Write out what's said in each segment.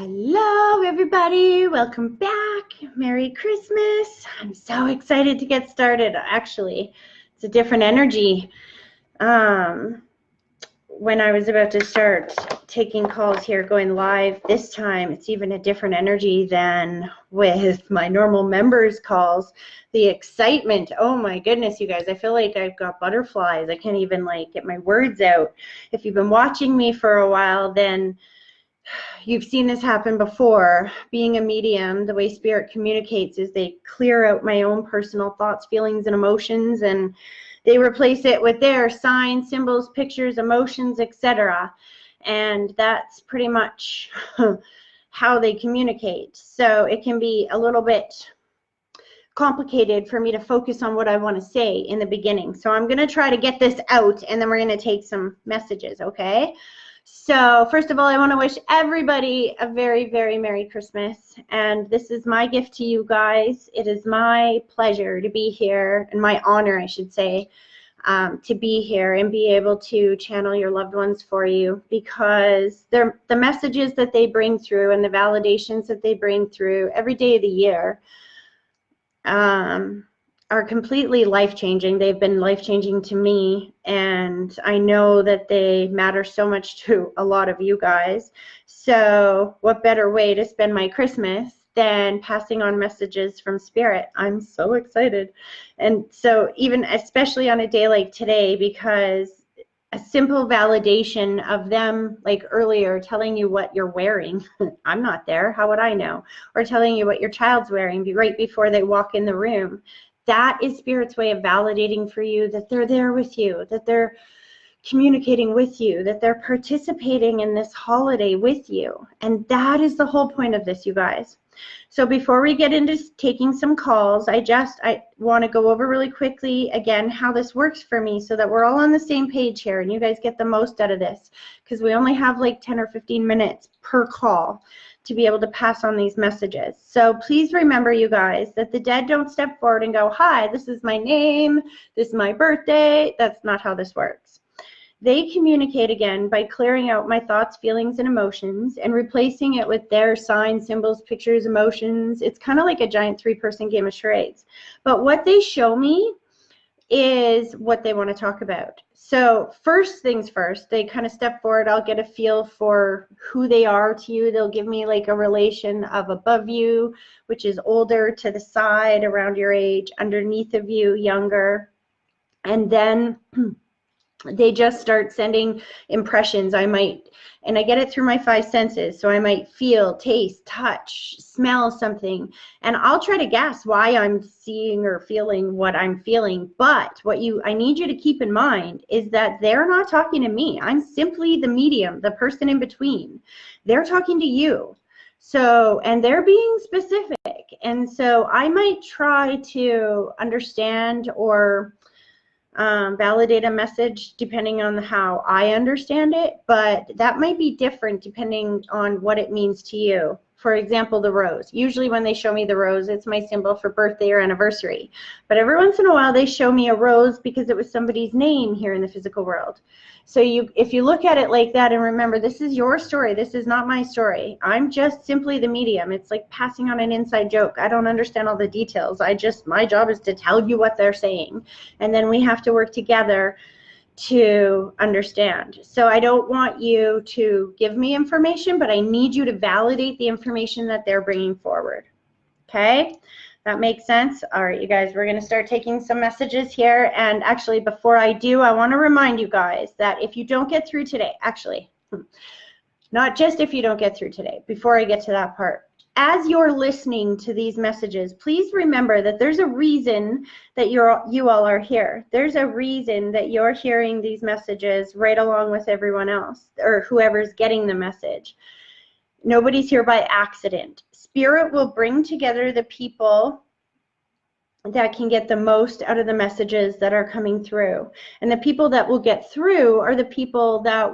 Hello, everybody. Welcome back. Merry Christmas. I'm so excited to get started. Actually, it's a different energy. When I was about to start taking calls here, going live this time, it's even a different energy than with my normal members calls. The excitement, oh my goodness, you guys, I feel like I've got butterflies. I can't even get my words out. If you've been watching me for a while, then you've seen this happen before. Being a medium, the way spirit communicates is they clear out my own personal thoughts, feelings, and emotions, and they replace it with their signs, symbols, pictures, emotions, etc. And that's pretty much how they communicate. So it can be a little bit complicated for me to focus on what I want to say in the beginning. So I'm going to try to get this out, and then we're going to take some messages, okay? So first of all, I want to wish everybody a very, very Merry Christmas. And this is my gift to you guys. It is my pleasure to be here, and my honor, I should say, to be here and be able to channel your loved ones for you, because the messages that they bring through and the validations that they bring through every day of the year are completely life-changing. They've been life-changing to me, and I know that they matter so much to a lot of you guys. So what better way to spend my Christmas than passing on messages from Spirit? I'm so excited. And so even especially on a day like today, because a simple validation of them, like earlier, telling you what you're wearing. I'm not there, how would I know? Or telling you what your child's wearing right before they walk in the room. That is Spirit's way of validating for you that they're there with you, that they're communicating with you, that they're participating in this holiday with you. And that is the whole point of this, you guys. So before we get into taking some calls, I want to go over really quickly again how this works for me, so that we're all on the same page here and you guys get the most out of this, because we only have like 10 or 15 minutes per call to be able to pass on these messages. So please remember, you guys, that the dead don't step forward and go, hi, this is my name, this is my birthday. That's not how this works. They communicate again by clearing out my thoughts, feelings, and emotions and replacing it with their signs, symbols, pictures, emotions. It's kind of like a giant three-person game of charades. But what they show me is what they want to talk about. So first things first, they kind of step forward. I'll get a feel for who they are to you. They'll give me like a relation of above you, which is older, to the side, around your age, underneath of you, younger. And then they just start sending impressions. And I get it through my five senses. So I might feel, taste, touch, smell something, and I'll try to guess why I'm seeing or feeling what I'm feeling. But what I need you to keep in mind is that they're not talking to me. I'm simply the medium, the person in between. They're talking to you. So, and they're being specific. And so I might try to understand or validate a message depending on how I understand it, but that might be different depending on what it means to you. For example, the rose. Usually when they show me the rose, it's my symbol for birthday or anniversary. But every once in a while they show me a rose because it was somebody's name here in the physical world. So if you look at it like that, and remember, this is your story, this is not my story. I'm just simply the medium. It's like passing on an inside joke. I don't understand all the details. My job is to tell you what they're saying. And then we have to work together to understand. So I don't want you to give me information, but I need you to validate the information that they're bringing forward. Okay? That makes sense? All right, you guys, we're going to start taking some messages here. And actually, before I do, I want to remind you guys that if you don't get through today, actually, not just if you don't get through today, before I get to that part, as you're listening to these messages, please remember that there's a reason that you all are here. There's a reason that you're hearing these messages right along with everyone else, or whoever's getting the message. Nobody's here by accident. Spirit will bring together the people that can get the most out of the messages that are coming through. And the people that will get through are the people that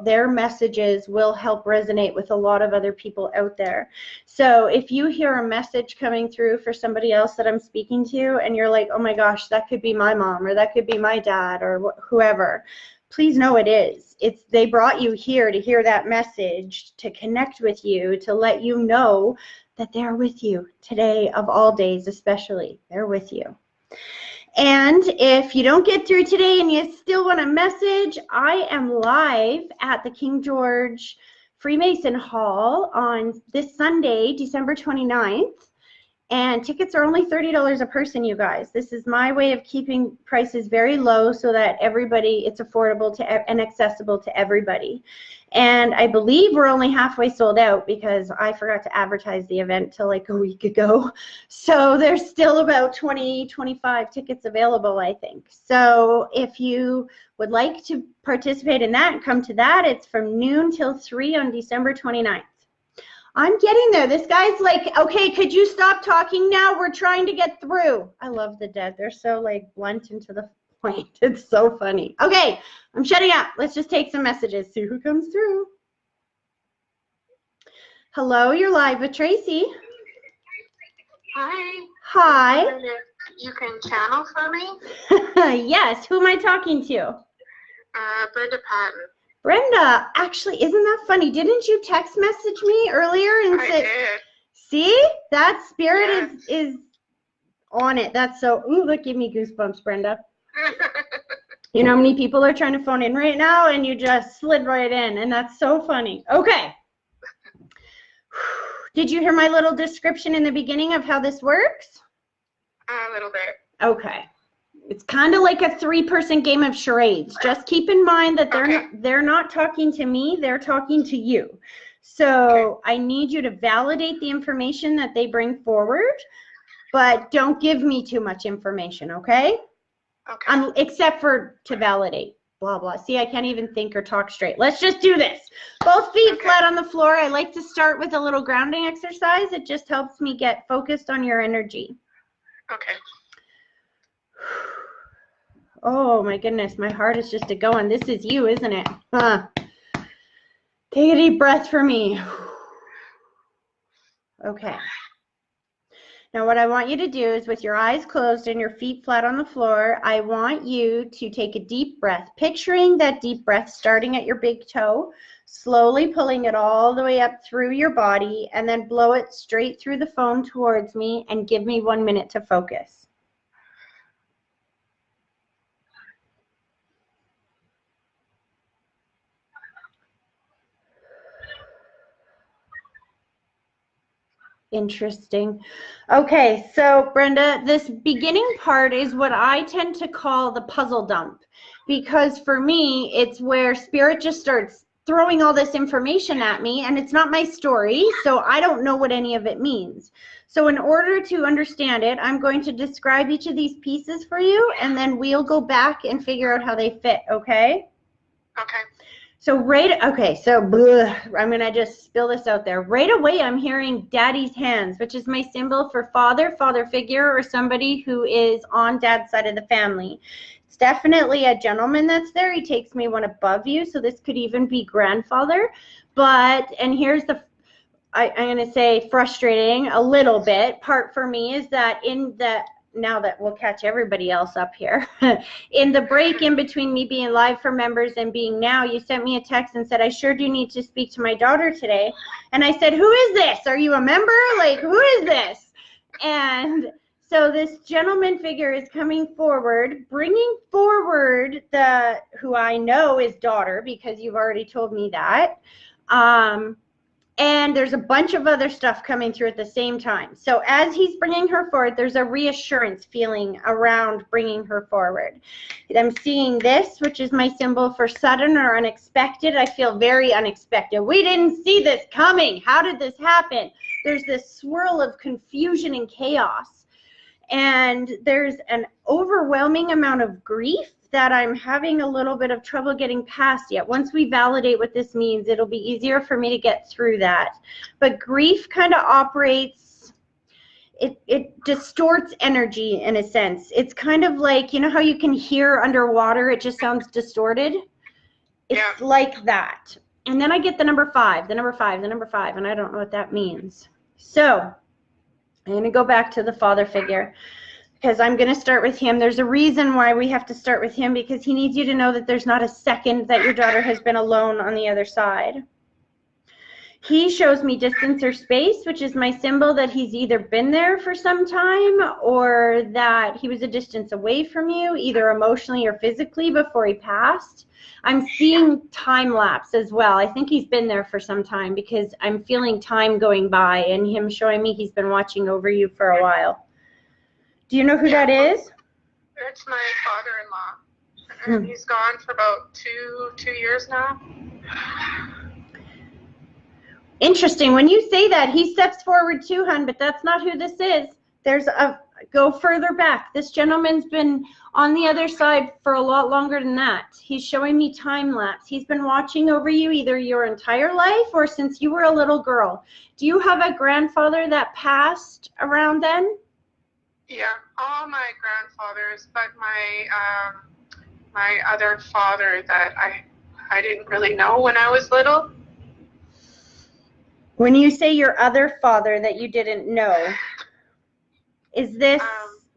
their messages will help resonate with a lot of other people out there. So if you hear a message coming through for somebody else that I'm speaking to, and you're like, oh my gosh, that could be my mom, or that could be my dad, or whoever, please know it is. They brought you here to hear that message, to connect with you, to let you know that they're with you today, of all days especially. They're with you. And if you don't get through today and you still want a message, I am live at the King George Freemason Hall on this Sunday, December 29th. And tickets are only $30 a person, you guys. This is my way of keeping prices very low so that it's affordable to and accessible to everybody. And I believe we're only halfway sold out because I forgot to advertise the event till like a week ago. So there's still about 25 tickets available, I think. So if you would like to participate in that and come to that, it's from noon till 3 on December 29th. I'm getting there. This guy's like, okay, could you stop talking now? We're trying to get through. I love the dead. They're so like blunt and to the point. It's so funny. Okay, I'm shutting up. Let's just take some messages. See who comes through. Hello, you're live with Tracy. Hi. Hi. You can channel for me? Yes, who am I talking to? Brenda Patton. Brenda, actually, isn't that funny? Didn't you text message me earlier and say, did. see, that spirit is on it. That's so, ooh, look, give me goosebumps, Brenda. You know how many people are trying to phone in right now, and you just slid right in, and that's so funny. Okay. Did you hear my little description in the beginning of how this works? A little bit. Okay. It's kind of like a 3-person game of charades. Just keep in mind that they're not talking to me, they're talking to you. So I need you to validate the information that they bring forward, but don't give me too much information, okay? Okay. Except for to validate. Blah, blah. See, I can't even think or talk straight. Let's just do this. Both feet flat on the floor. I like to start with a little grounding exercise. It just helps me get focused on your energy. Okay. Oh my goodness, my heart is just going. This is you, isn't it? Huh. Take a deep breath for me. Okay. Now what I want you to do is, with your eyes closed and your feet flat on the floor, I want you to take a deep breath, picturing that deep breath starting at your big toe, slowly pulling it all the way up through your body, and then blow it straight through the phone towards me and give me 1 minute to focus. Interesting. Okay, so Brenda, this beginning part is what I tend to call the puzzle dump, because for me, it's where spirit just starts throwing all this information at me, and it's not my story, so I don't know what any of it means. So in order to understand it, I'm going to describe each of these pieces for you, and then we'll go back and figure out how they fit, okay? Okay. So I'm going to just spill this out there. Right away, I'm hearing daddy's hands, which is my symbol for father figure, or somebody who is on dad's side of the family. It's definitely a gentleman that's there. He takes me one above you, so this could even be grandfather. And here's I'm going to say frustrating a little bit part for me is that now that we'll catch everybody else up here, in the break in between me being live for members and being now, you sent me a text and said, I sure do need to speak to my daughter today. And I said, who is this? Are you a member? Like, who is this? And so this gentleman figure is coming forward, bringing forward who I know is daughter, because you've already told me that. And there's a bunch of other stuff coming through at the same time. So as he's bringing her forward, there's a reassurance feeling around bringing her forward. I'm seeing this, which is my symbol for sudden or unexpected. I feel very unexpected. We didn't see this coming. How did this happen? There's this swirl of confusion and chaos. And there's an overwhelming amount of grief that I'm having a little bit of trouble getting past yet. Once we validate what this means, it'll be easier for me to get through that. But grief kind of operates, it distorts energy in a sense. It's kind of like, you know how you can hear underwater, it just sounds distorted? It's like that. And then I get the number 5, the number 5, the number 5, and I don't know what that means. So I'm going to go back to the father figure. because I'm going to start with him. There's a reason why we have to start with him, because he needs you to know that there's not a second that your daughter has been alone on the other side. He shows me distance or space, which is my symbol that he's either been there for some time or that he was a distance away from you, either emotionally or physically, before he passed. I'm seeing time lapse as well. I think he's been there for some time, because I'm feeling time going by and him showing me he's been watching over you for a while. Do you know who that is? It's my father-in-law. And he's gone for about two years now. Interesting. When you say that, he steps forward too, hun, but that's not who this is. Go further back. This gentleman's been on the other side for a lot longer than that. He's showing me time lapse. He's been watching over you either your entire life or since you were a little girl. Do you have a grandfather that passed around then? Yeah, all my grandfathers, but my other father that I didn't really know when I was little. When you say your other father that you didn't know, is this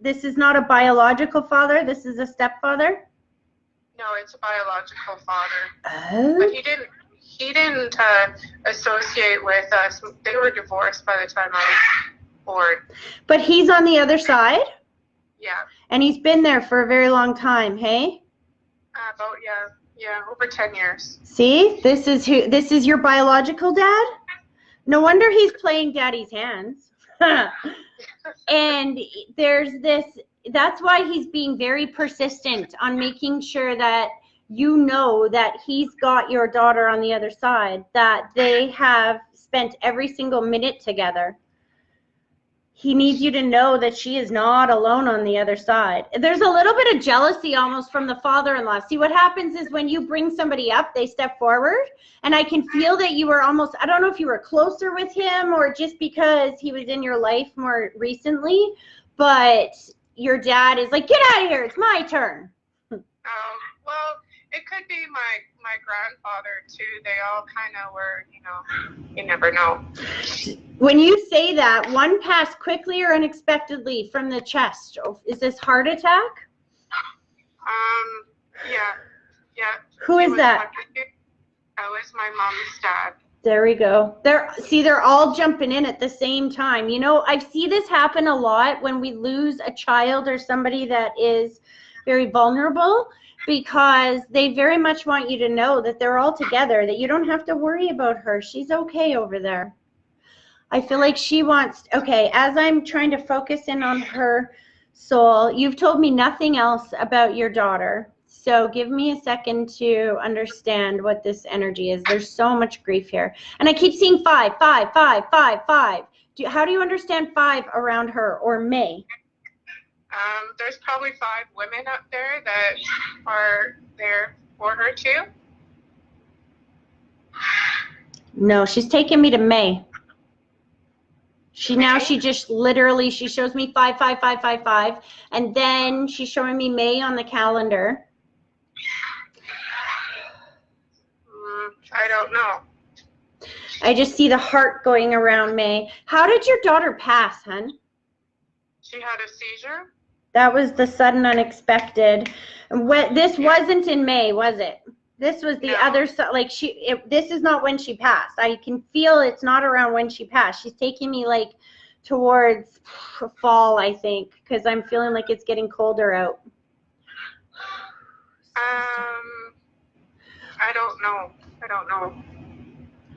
is not a biological father? This is a stepfather? No, it's a biological father. Oh. But he didn't associate with us. They were divorced by the time I was born. But he's on the other side? Yeah. And he's been there for a very long time, hey? About over 10 years. See? This is your biological dad? No wonder he's playing daddy's hands. And that's why he's being very persistent on making sure that you know that he's got your daughter on the other side, that they have spent every single minute together. He needs you to know that she is not alone on the other side. There's a little bit of jealousy almost from the father-in-law. See, what happens is when you bring somebody up, they step forward. And I can feel that you were almost, I don't know if you were closer with him or just because he was in your life more recently, but your dad is like, get out of here, it's my turn. Well, it could be my grandfather too. They all kind of were, you never know. When you say that, one passed quickly or unexpectedly from the chest. Is this heart attack? Yeah. Who is that? That was my mom's dad. There we go. They're all jumping in at the same time. You know, I see this happen a lot when we lose a child or somebody that is very vulnerable, because they very much want you to know that they're all together, that you don't have to worry about her. She's okay over there. I feel like she wants, okay, as I'm trying to focus in on her soul, you've told me nothing else about your daughter. So give me a second to understand what this energy is. There's so much grief here. And I keep seeing 5, 5, 5, 5, 5. How do you understand 5 around her or May? There's probably 5 women up there that are there for her too. No, she's taking me to May. She just literally, she shows me 5, 5, 5, 5, 5, and then she's showing me May on the calendar. I don't know. I just see the heart going around May. How did your daughter pass, hun? She had a seizure. That was the sudden unexpected. This wasn't in May, was it? This was the other side. Like this is not when she passed. I can feel it's not around when she passed. She's taking me like towards fall, I think, because I'm feeling like it's getting colder out. I don't know.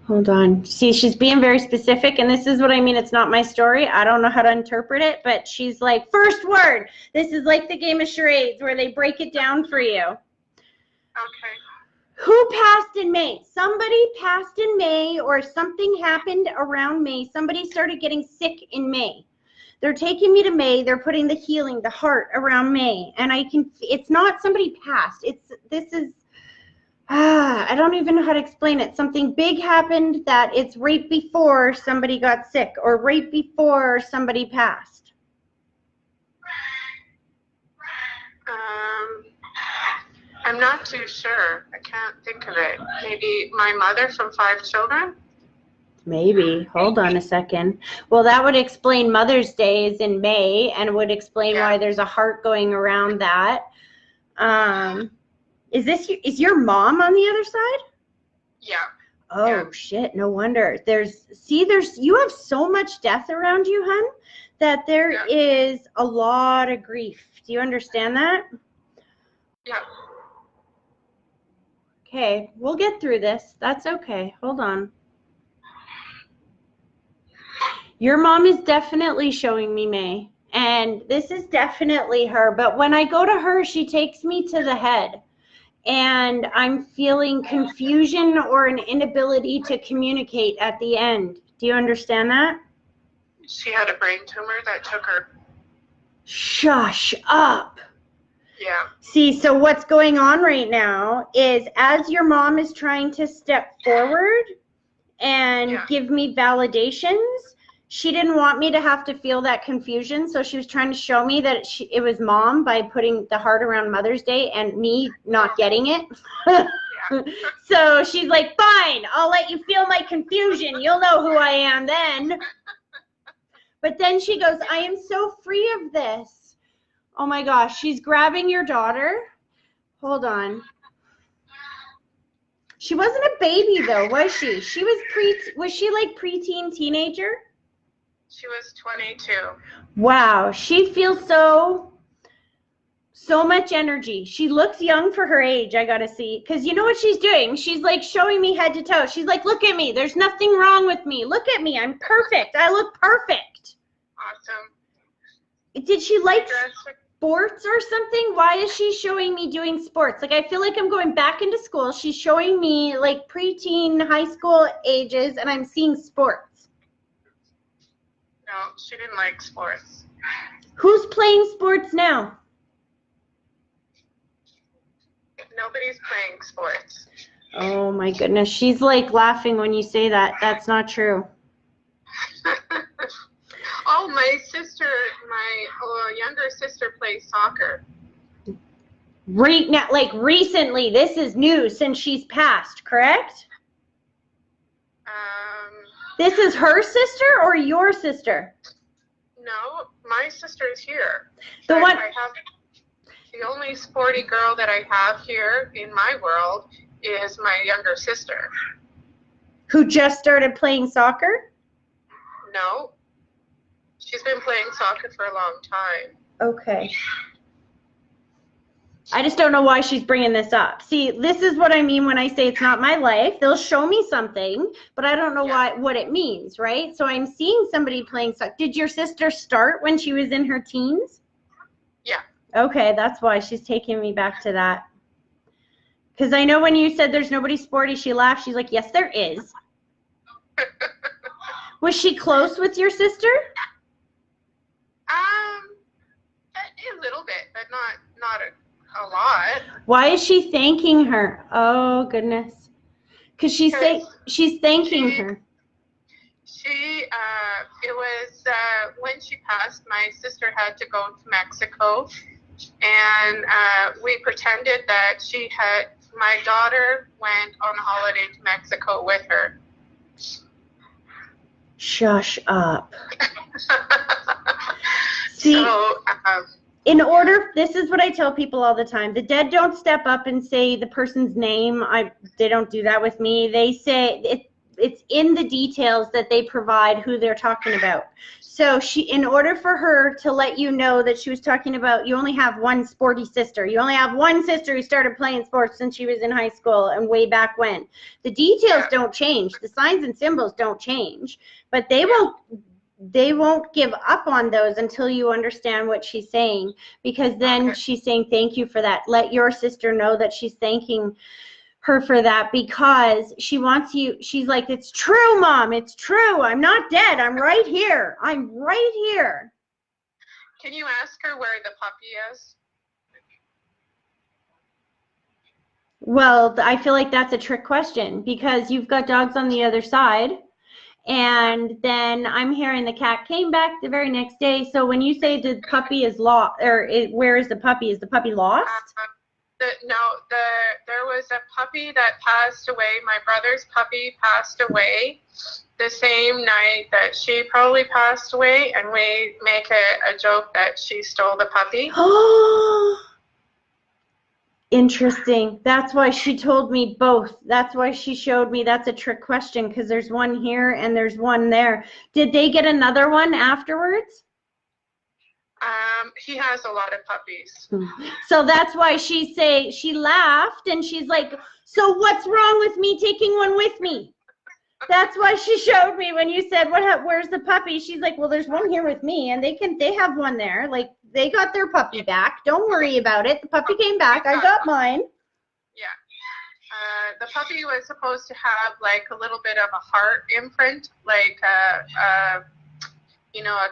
Hold on. See, she's being very specific, and this is what I mean. It's not my story. I don't know how to interpret it, but she's like, first word. This is like the game of charades where they break it down for you. Okay. Who passed in May? Somebody passed in May, or something happened around May. Somebody started getting sick in May. They're taking me to May. They're putting the healing, the heart around May. And it's not somebody passed. I don't even know how to explain it. Something big happened that it's right before somebody got sick or right before somebody passed. I'm not too sure. I can't think of it. Maybe my mother from 5 children? Maybe. Hold on a second. Well, that would explain Mother's Day is in May, and would explain why there's a heart going around that. Is your mom on the other side? Yeah. Oh, shit. No wonder. You have so much death around you, hun, that there is a lot of grief. Do you understand that? Yeah. Okay. We'll get through this. That's okay. Hold on. Your mom is definitely showing me May, and this is definitely her. But when I go to her, she takes me to the head, and I'm feeling confusion or an inability to communicate at the end. Do you understand that? She had a brain tumor that took her. Shush up. Yeah. See, so what's going on right now is as your mom is trying to step forward and give me validations, she didn't want me to have to feel that confusion, so she was trying to show me that it was mom by putting the heart around Mother's Day and me not getting it. So she's like, fine, I'll let you feel my confusion. You'll know who I am then. But then she goes, I am so free of this. Oh my gosh, she's grabbing your daughter. Hold on. She wasn't a baby though, was she? Was she like preteen teenager? She was 22. Wow, she feels so much energy. She looks young for her age, I gotta see. Because you know what she's doing? She's like showing me head to toe. She's like, look at me. There's nothing wrong with me. Look at me. I'm perfect. I look perfect. Awesome. Did she like sports or something? Why is she showing me doing sports? Like, I feel like I'm going back into school. She's showing me like preteen, high school ages, and I'm seeing sports. No, she didn't like sports. Who's playing sports now? Nobody's playing sports. Oh my goodness. She's like laughing when you say that. That's not true. Oh, my sister, my younger sister plays soccer. Right now, like recently, this is new since she's passed, correct? This is her sister or your sister? No, my sister's here. The one. The only sporty girl that I have here in my world is my younger sister. Who just started playing soccer? No. She's been playing soccer for a long time. Okay. I just don't know why she's bringing this up. See, this is what I mean when I say it's not my life. They'll show me something, but I don't know what it means, right? So I'm seeing somebody playing soccer. Did your sister start when she was in her teens? Yeah. Okay, that's why she's taking me back to that. Because I know when you said there's nobody sporty, she laughed. She's like, yes, there is. Was she close with your sister? A little bit, but not a lot. Why is she thanking her? Oh goodness, because she's thanking her. It was when she passed. My sister had to go to Mexico, and we pretended that my daughter went on holiday to Mexico with her. Shush up. See, so, this is what I tell people all the time. The dead don't step up and say the person's name. They don't do that with me. They say it's in the details that they provide who they're talking about. So in order for her to let you know that she was talking about, you only have one sporty sister. You only have one sister who started playing sports since she was in high school and way back when. The details don't change. The signs and symbols don't change, but they won't give up on those until you understand what she's saying, because then she's saying thank you for that. Let your sister know that she's thanking her for that, because she wants you. She's like, it's true, Mom. It's true. I'm not dead. I'm right here. I'm right here. Can you ask her where the puppy is? Well, I feel like that's a trick question, because you've got dogs on the other side. And then I'm hearing the cat came back the very next day. So when you say the puppy is lost, where is the puppy? Is the puppy lost? There was a puppy that passed away. My brother's puppy passed away, the same night that she probably passed away, and we make a joke that she stole the puppy. Oh, interesting. That's why she told me both. That's why she showed me. That's a trick question, because there's one here and there's one there. Did they get another one afterwards? He has a lot of puppies. So that's why she laughed and she's like, so what's wrong with me taking one with me? That's why she showed me when you said, where's the puppy? She's like, well, there's one here with me, and they have one there. Like, they got their puppy back. Don't worry about it. The puppy came back. I got mine. Yeah. The puppy was supposed to have like a little bit of a heart imprint, like a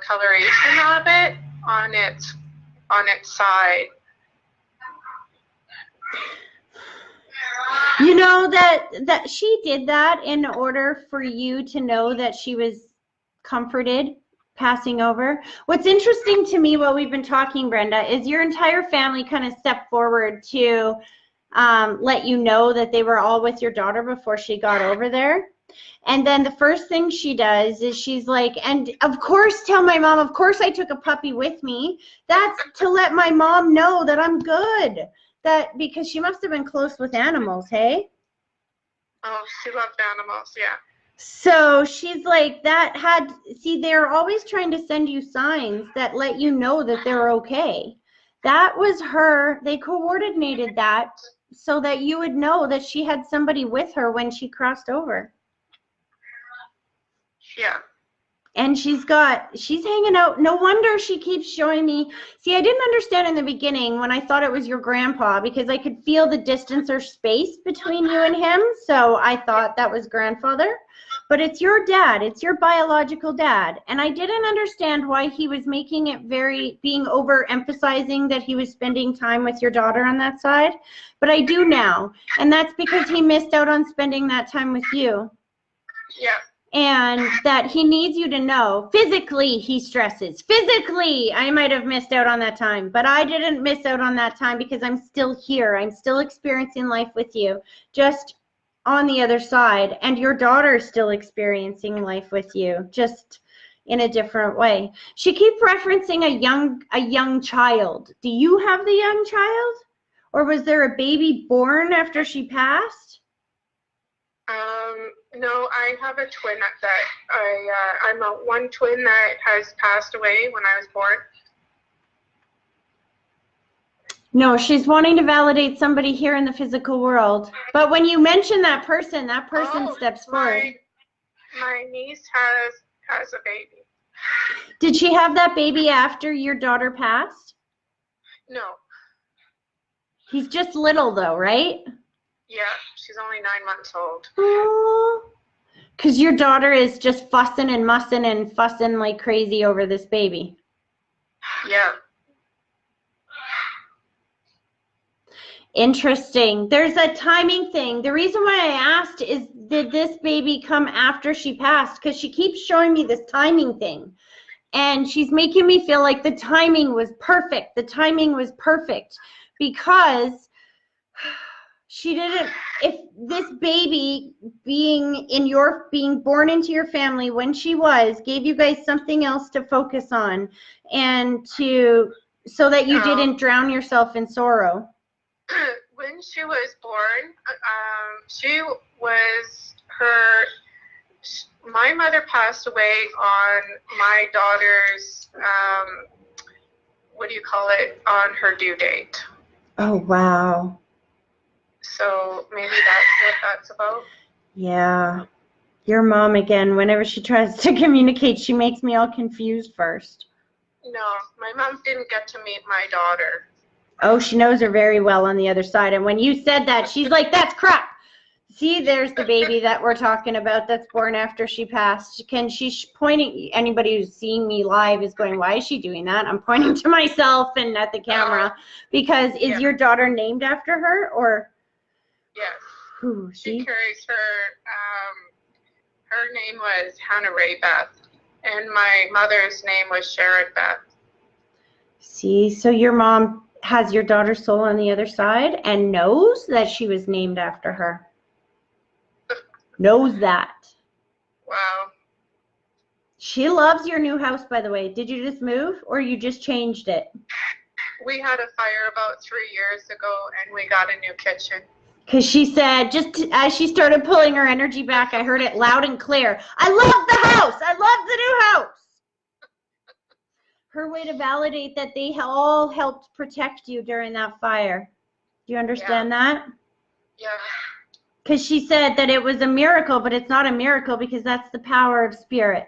coloration of it on its side. You know that she did that in order for you to know that she was comforted passing over. What's interesting to me while we've been talking, Brenda, is your entire family kind of stepped forward to let you know that they were all with your daughter before she got over there. And then the first thing she does is she's like, and of course tell my mom, of course I took a puppy with me. That's to let my mom know that I'm good. That because she must have been close with animals, hey? Oh, she loved animals, yeah. So she's like, they're always trying to send you signs that let you know that they're okay. That was her, they coordinated that so that you would know that she had somebody with her when she crossed over. Yeah. And she's hanging out. No wonder she keeps showing me. See, I didn't understand in the beginning when I thought it was your grandpa, because I could feel the distance or space between you and him. So I thought that was grandfather. But it's your dad. It's your biological dad. And I didn't understand why he was making it being overemphasizing that he was spending time with your daughter on that side. But I do now. And that's because he missed out on spending that time with you. Yeah. And that he needs you to know, physically he stresses. Physically, I might have missed out on that time, but I didn't miss out on that time because I'm still here. I'm still experiencing life with you, just on the other side. And your daughter's still experiencing life with you, just in a different way. She keeps referencing a young child. Do you have the young child? Or was there a baby born after she passed? No, I have a twin that I'm one twin that has passed away when I was born. No, she's wanting to validate somebody here in the physical world. But when you mention that person steps forward. My niece has a baby. Did she have that baby after your daughter passed? No. He's just little though, right? Yeah, she's only 9 months old. Oh, because your daughter is just fussing and mussing and fussing like crazy over this baby. Yeah. Interesting. There's a timing thing. The reason why I asked is, did this baby come after she passed? Because she keeps showing me this timing thing. And she's making me feel like the timing was perfect. The timing was perfect because she didn't, if this baby being born into your family when she gave you guys something else to focus on and so that you didn't drown yourself in sorrow. When she was born, my mother passed away on my daughter's, on her due date. Oh, wow. So maybe that's what that's about. Yeah. Your mom, again, whenever she tries to communicate, she makes me all confused first. No, my mom didn't get to meet my daughter. Oh, she knows her very well on the other side. And when you said that, she's like, that's crap. See, there's the baby that we're talking about that's born after she passed. She's pointing, anybody who's seeing me live is going, why is she doing that? I'm pointing to myself and at the camera. Because is your daughter named after her or? Yes. Ooh, she carries her name was Hannah Ray Beth. And my mother's name was Sharon Beth. See, so your mom has your daughter's soul on the other side and knows that she was named after her. Knows that. Wow. She loves your new house, by the way. Did you just move or you just changed it? We had a fire about 3 years ago, and we got a new kitchen. Because she said, just as she started pulling her energy back, I heard it loud and clear. I love the house. I love the new house. Her way to validate that they all helped protect you during that fire. Do you understand that? Yeah. Because she said that it was a miracle, but it's not a miracle because that's the power of spirit.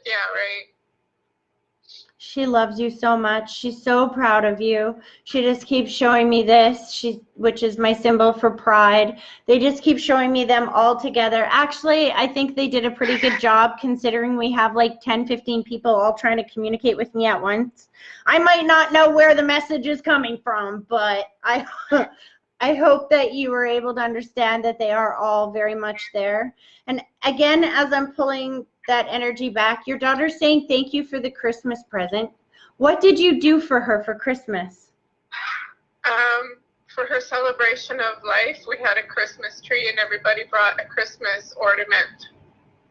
Yeah, right. She loves you so much. She's so proud of you. She just keeps showing me this, which is my symbol for pride. They just keep showing me them all together. Actually, I think they did a pretty good job considering we have like 10, 15 people all trying to communicate with me at once. I might not know where the message is coming from, but I hope that you were able to understand that they are all very much there. And again, as I'm pulling that energy back, your daughter's saying thank you for the Christmas present. What did you do for her for Christmas? For her celebration of life, we had a Christmas tree and everybody brought a Christmas ornament.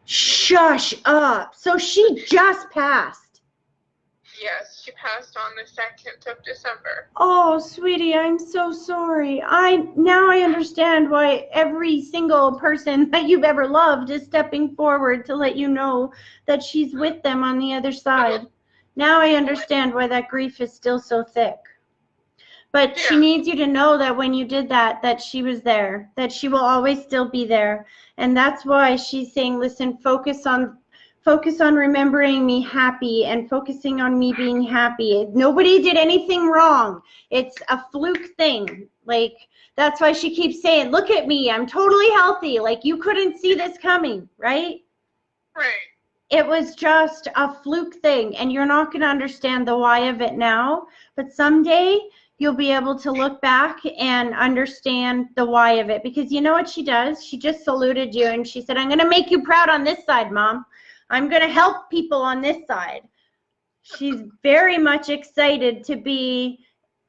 Shush up. So she just passed. Yes, she passed on the 2nd of December. Oh, sweetie, I'm so sorry. Now I understand why every single person that you've ever loved is stepping forward to let you know that she's with them on the other side. Now I understand why that grief is still so thick. But she needs you to know that when you did that, that she was there, that she will always still be there. And that's why she's saying, listen, focus on remembering me happy and focusing on me being happy. Nobody did anything wrong. It's a fluke thing. Like, that's why she keeps saying, look at me, I'm totally healthy. Like, you couldn't see this coming, right? Right. It was just a fluke thing, and you're not going to understand the why of it now, but someday you'll be able to look back and understand the why of it, because you know what she does? She just saluted you, and she said, I'm going to make you proud on this side, Mom. I'm going to help people on this side. She's very much excited to be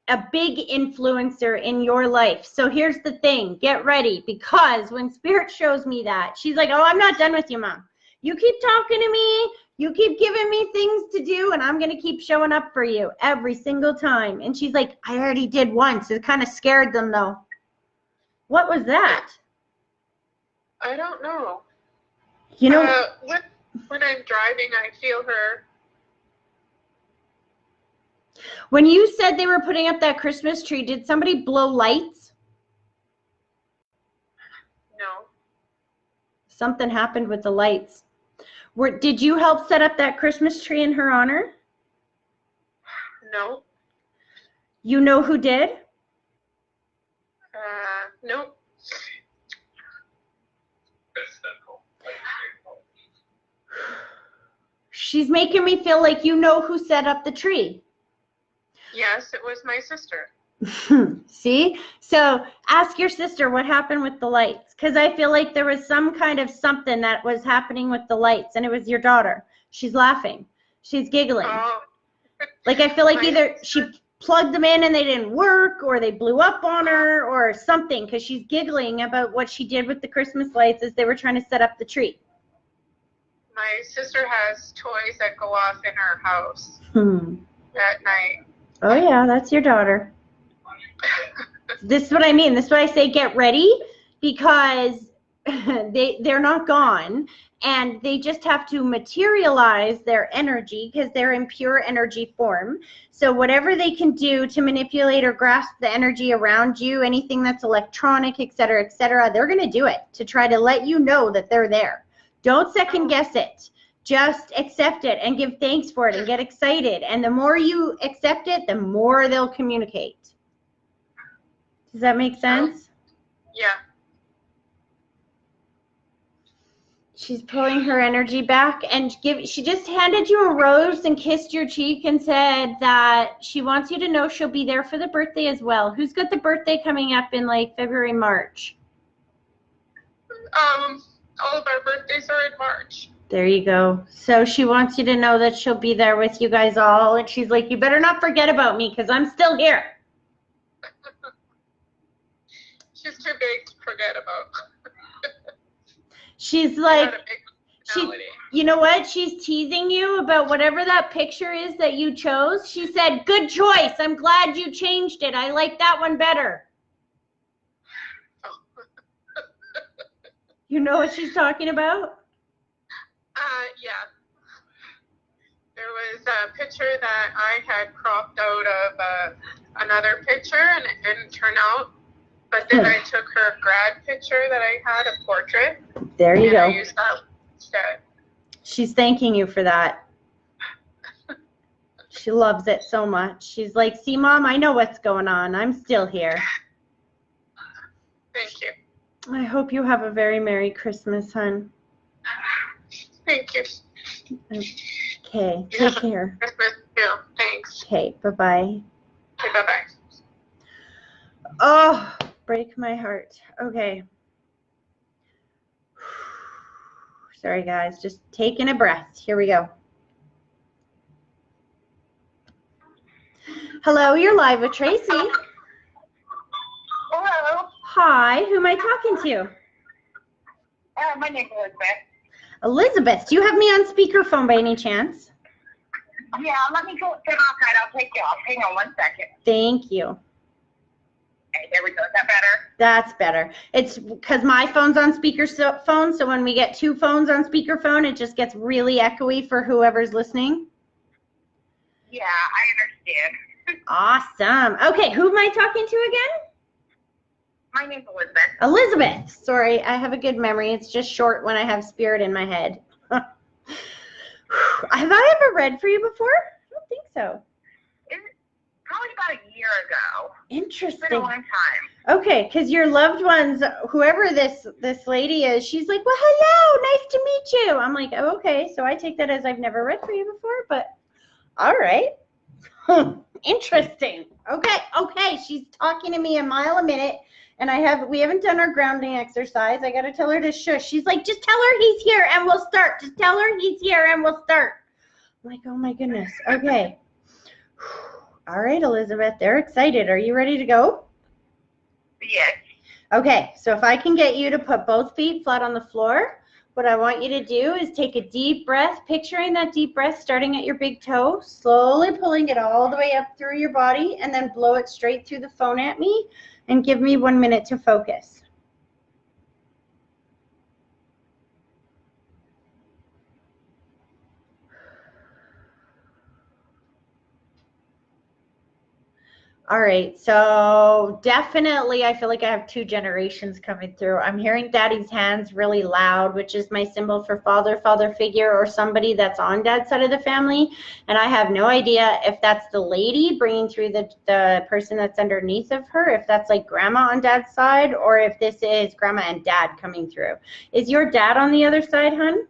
a big influencer in your life. So here's the thing. Get ready, because when Spirit shows me that, she's like, oh, I'm not done with you, Mom. You keep talking to me. You keep giving me things to do, and I'm going to keep showing up for you every single time. And she's like, I already did once. It kind of scared them, though. What was that? I don't know. You know, when I'm driving, I feel her. When you said they were putting up that Christmas tree, did somebody blow lights? No. Something happened with the lights. Did you help set up that Christmas tree in her honor? No. You know who did? No. She's making me feel like you know who set up the tree. Yes, it was my sister. See? So ask your sister what happened with the lights, because I feel like there was some kind of something that was happening with the lights, and it was your daughter. She's laughing. She's giggling. Oh. Like, I feel like either she plugged them in and they didn't work, or they blew up on her, or something, because she's giggling about what she did with the Christmas lights as they were trying to set up the tree. My sister has toys that go off in her house at night. Oh, yeah, that's your daughter. This is what I mean. This is what I say, get ready, because they're not gone, and they just have to materialize their energy because they're in pure energy form. So whatever they can do to manipulate or grasp the energy around you, anything that's electronic, et cetera, they're going to do it to try to let you know that they're there. Don't second guess it. Just accept it and give thanks for it and get excited. And the more you accept it, the more they'll communicate. Does that make sense? Yeah. She's pulling her energy back, and she just handed you a rose and kissed your cheek and said that she wants you to know she'll be there for the birthday as well. Who's got the birthday coming up in like February, March? All of our birthdays are in March. There you go. So she wants you to know that she'll be there with you guys all, and she's like, you better not forget about me because I'm still here. She's too big to forget about. She's like, you know what? She's teasing you about whatever that picture is that you chose. She said, good choice. I'm glad you changed it. I like that one better. You know what she's talking about? Yeah. There was a picture that I had cropped out of another picture, and it didn't turn out. But then I took her grad picture that I had, a portrait. There you go. I used that instead. She's thanking you for that. She loves it so much. She's like, see, Mom, I know what's going on. I'm still here. Thank you. I hope you have a very Merry Christmas, hon. Thank you. Okay, take care. Christmas too. Thanks. Okay, bye-bye. Okay, bye-bye. Oh, break my heart. Okay. Sorry, guys. Just taking a breath. Here we go. Hello, you're live with Tracy. Hello. Hi, who am I talking to? My name's Elizabeth. Elizabeth, do you have me on speakerphone by any chance? Yeah, let me go sit outside. I'll take you off. Hang on 1 second. Thank you. Okay, there we go. Is that better? That's better. It's because my phone's on speakerphone, so when we get two phones on speakerphone, it just gets really echoey for whoever's listening. Yeah, I understand. Awesome. Okay, who am I talking to again? My name's Elizabeth. Elizabeth. Sorry, I have a good memory. It's just short when I have spirit in my head. Have I ever read for you before? I don't think so. Probably about a year ago. Interesting. It's been a long time. Okay, because your loved ones, whoever this lady is, she's like, well, hello, nice to meet you. I'm like, oh, okay, so I take that as I've never read for you before, but all right. Interesting. Okay, she's talking to me a mile a minute, and we haven't done our grounding exercise. I got to tell her to shush. She's like, just tell her he's here and we'll start. Just tell her he's here and we'll start. I'm like, oh my goodness. Okay. All right, Elizabeth, they're excited. Are you ready to go? Yes. Okay, so if I can get you to put both feet flat on the floor, what I want you to do is take a deep breath, picturing that deep breath starting at your big toe, slowly pulling it all the way up through your body, and then blow it straight through the phone at me, and give me 1 minute to focus. All right, so definitely I feel like I have two generations coming through. I'm hearing Daddy's hands really loud, which is my symbol for father figure, or somebody that's on Dad's side of the family. And I have no idea if that's the lady bringing through the person that's underneath of her, if that's like Grandma on Dad's side, or if this is Grandma and Dad coming through. Is your dad on the other side, hun?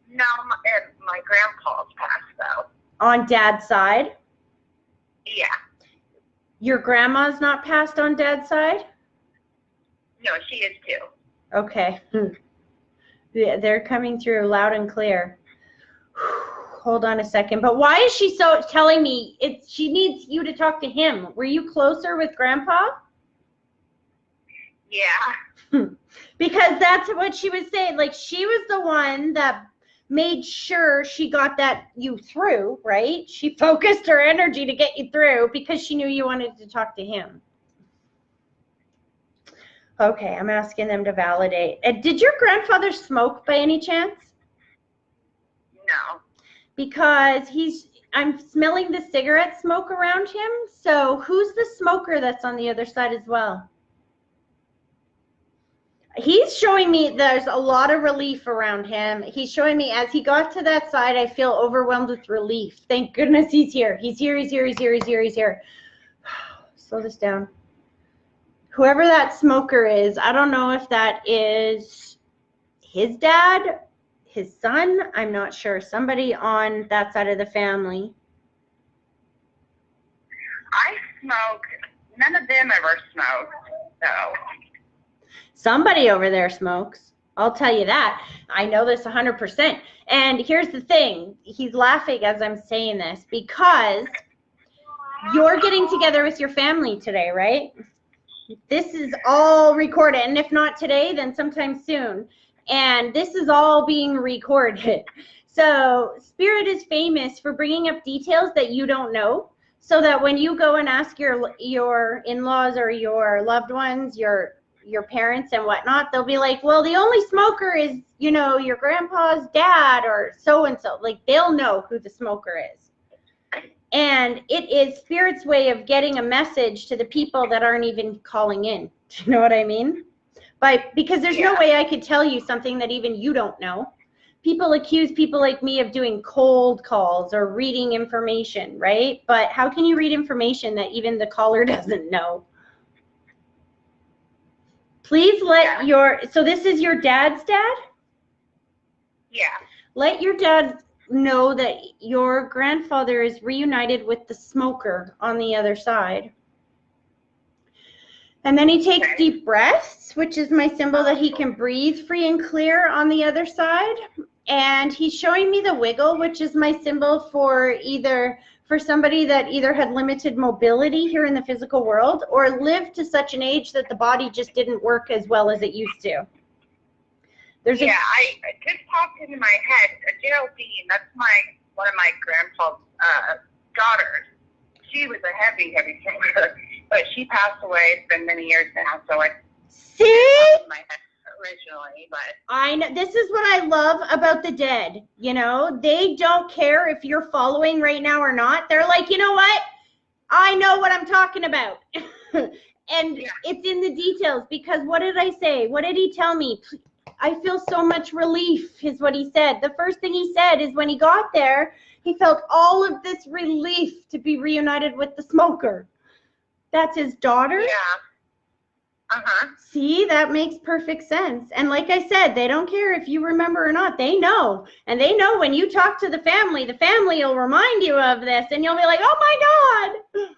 No, my grandpa's passed, though. On Dad's side? Yeah. Your grandma's not passed on Dad's side? No, she is too. Okay. Yeah, they're coming through loud and clear. Hold on a second. But why is she so telling me she needs you to talk to him? Were you closer with Grandpa? Yeah. Because that's what she was saying. Like, she was the one that made sure she got you through, right? She focused her energy to get you through because she knew you wanted to talk to him. Okay, I'm asking them to validate. Did your grandfather smoke by any chance? No. Because I'm smelling the cigarette smoke around him. So who's the smoker that's on the other side as well? He's showing me there's a lot of relief around him. He's showing me as he got to that side, I feel overwhelmed with relief. Thank goodness he's here. He's here, he's here, he's here, he's here, he's here. Slow this down. Whoever that smoker is, I don't know if that is his dad, his son, I'm not sure. Somebody on that side of the family. I smoke. None of them ever smoked, so. Somebody over there smokes. I'll tell you that. I know this 100%. And here's the thing. He's laughing as I'm saying this because you're getting together with your family today, right? This is all recorded. And if not today, then sometime soon. And this is all being recorded. So Spirit is famous for bringing up details that you don't know, so that when you go and ask your in-laws or your loved ones, your parents and whatnot, they'll be like, well, the only smoker is, you know, your grandpa's dad or so-and-so. Like, they'll know who the smoker is. And it is Spirit's way of getting a message to the people that aren't even calling in. Do you know what I mean? Because there's no way I could tell you something that even you don't know. People accuse people like me of doing cold calls or reading information, right? But how can you read information that even the caller doesn't know? Please let so this is your dad's dad? Yeah. Let your dad know that your grandfather is reunited with the smoker on the other side. And then he takes deep breaths, which is my symbol that he can breathe free and clear on the other side. And he's showing me the wiggle, which is my symbol for somebody that either had limited mobility here in the physical world or lived to such an age that the body just didn't work as well as it used to. I just popped into my head, Geraldine, that's one of my grandpa's daughters. She was a heavy smoker, but she passed away. It's been many years now, so I see my head originally, but I know this is what I love about the dead. You know, they don't care if you're following right now or not. They're like, you know what? I know what I'm talking about. And it's in the details, because what did I say? What did he tell me? I feel so much relief is what he said. The first thing he said is when he got there, he felt all of this relief to be reunited with the smoker. That's his daughter? Yeah. Uh-huh. See, that makes perfect sense. And like I said, they don't care if you remember or not. They know. And they know when you talk to the family will remind you of this. And you'll be like, oh my God.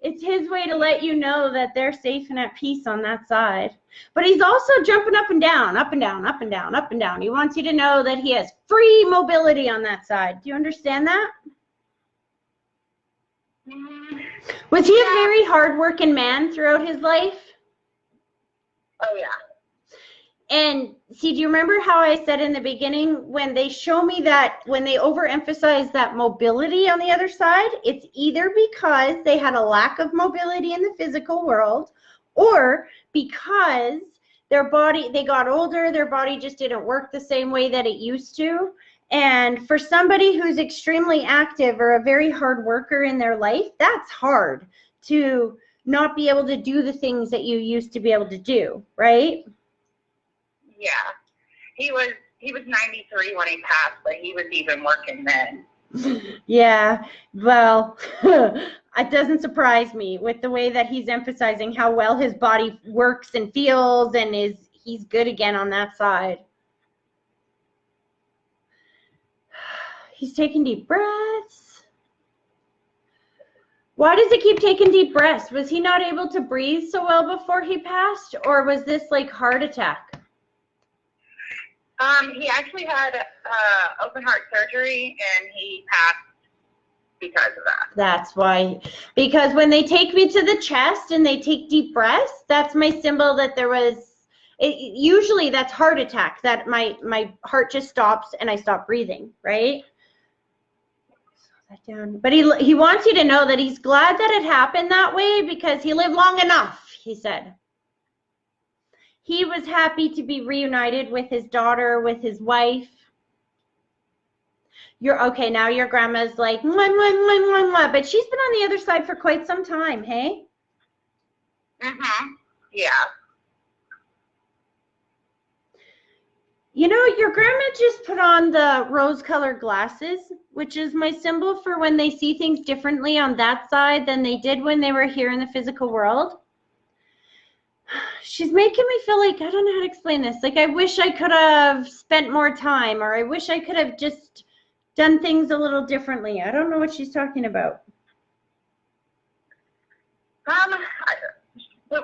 It's his way to let you know that they're safe and at peace on that side. But he's also jumping up and down, up and down, up and down, up and down. He wants you to know that he has free mobility on that side. Do you understand that? Was he a very hard-working man throughout his life? Oh, yeah. And see, do you remember how I said in the beginning, when they show me that, when they overemphasize that mobility on the other side, it's either because they had a lack of mobility in the physical world, or because their body, they got older, their body just didn't work the same way that it used to. And for somebody who's extremely active or a very hard worker in their life, that's hard to not be able to do the things that you used to be able to do, right? Yeah. He was 93 when he passed, but he was even working then. Yeah, well, it doesn't surprise me with the way that he's emphasizing how well his body works and feels, and he's good again on that side. He's taking deep breaths. Why does he keep taking deep breaths? Was he not able to breathe so well before he passed, or was this like heart attack? He actually had open heart surgery, and he passed because of that. That's why. Because when they take me to the chest and they take deep breaths, that's my symbol that there was, usually that's heart attack, that my heart just stops and I stop breathing, right? That down. But he wants you to know that he's glad that it happened that way, because he lived long enough, he said. He was happy to be reunited with his daughter, with his wife. Okay, now your grandma's like, mwah, mwah, mwah, mwah, mwah, but she's been on the other side for quite some time, hey? Mm-hmm. Yeah. You know, your grandma just put on the rose-colored glasses, which is my symbol for when they see things differently on that side than they did when they were here in the physical world. She's making me feel like, I don't know how to explain this. Like, I wish I could have spent more time, or I wish I could have just done things a little differently. I don't know what she's talking about.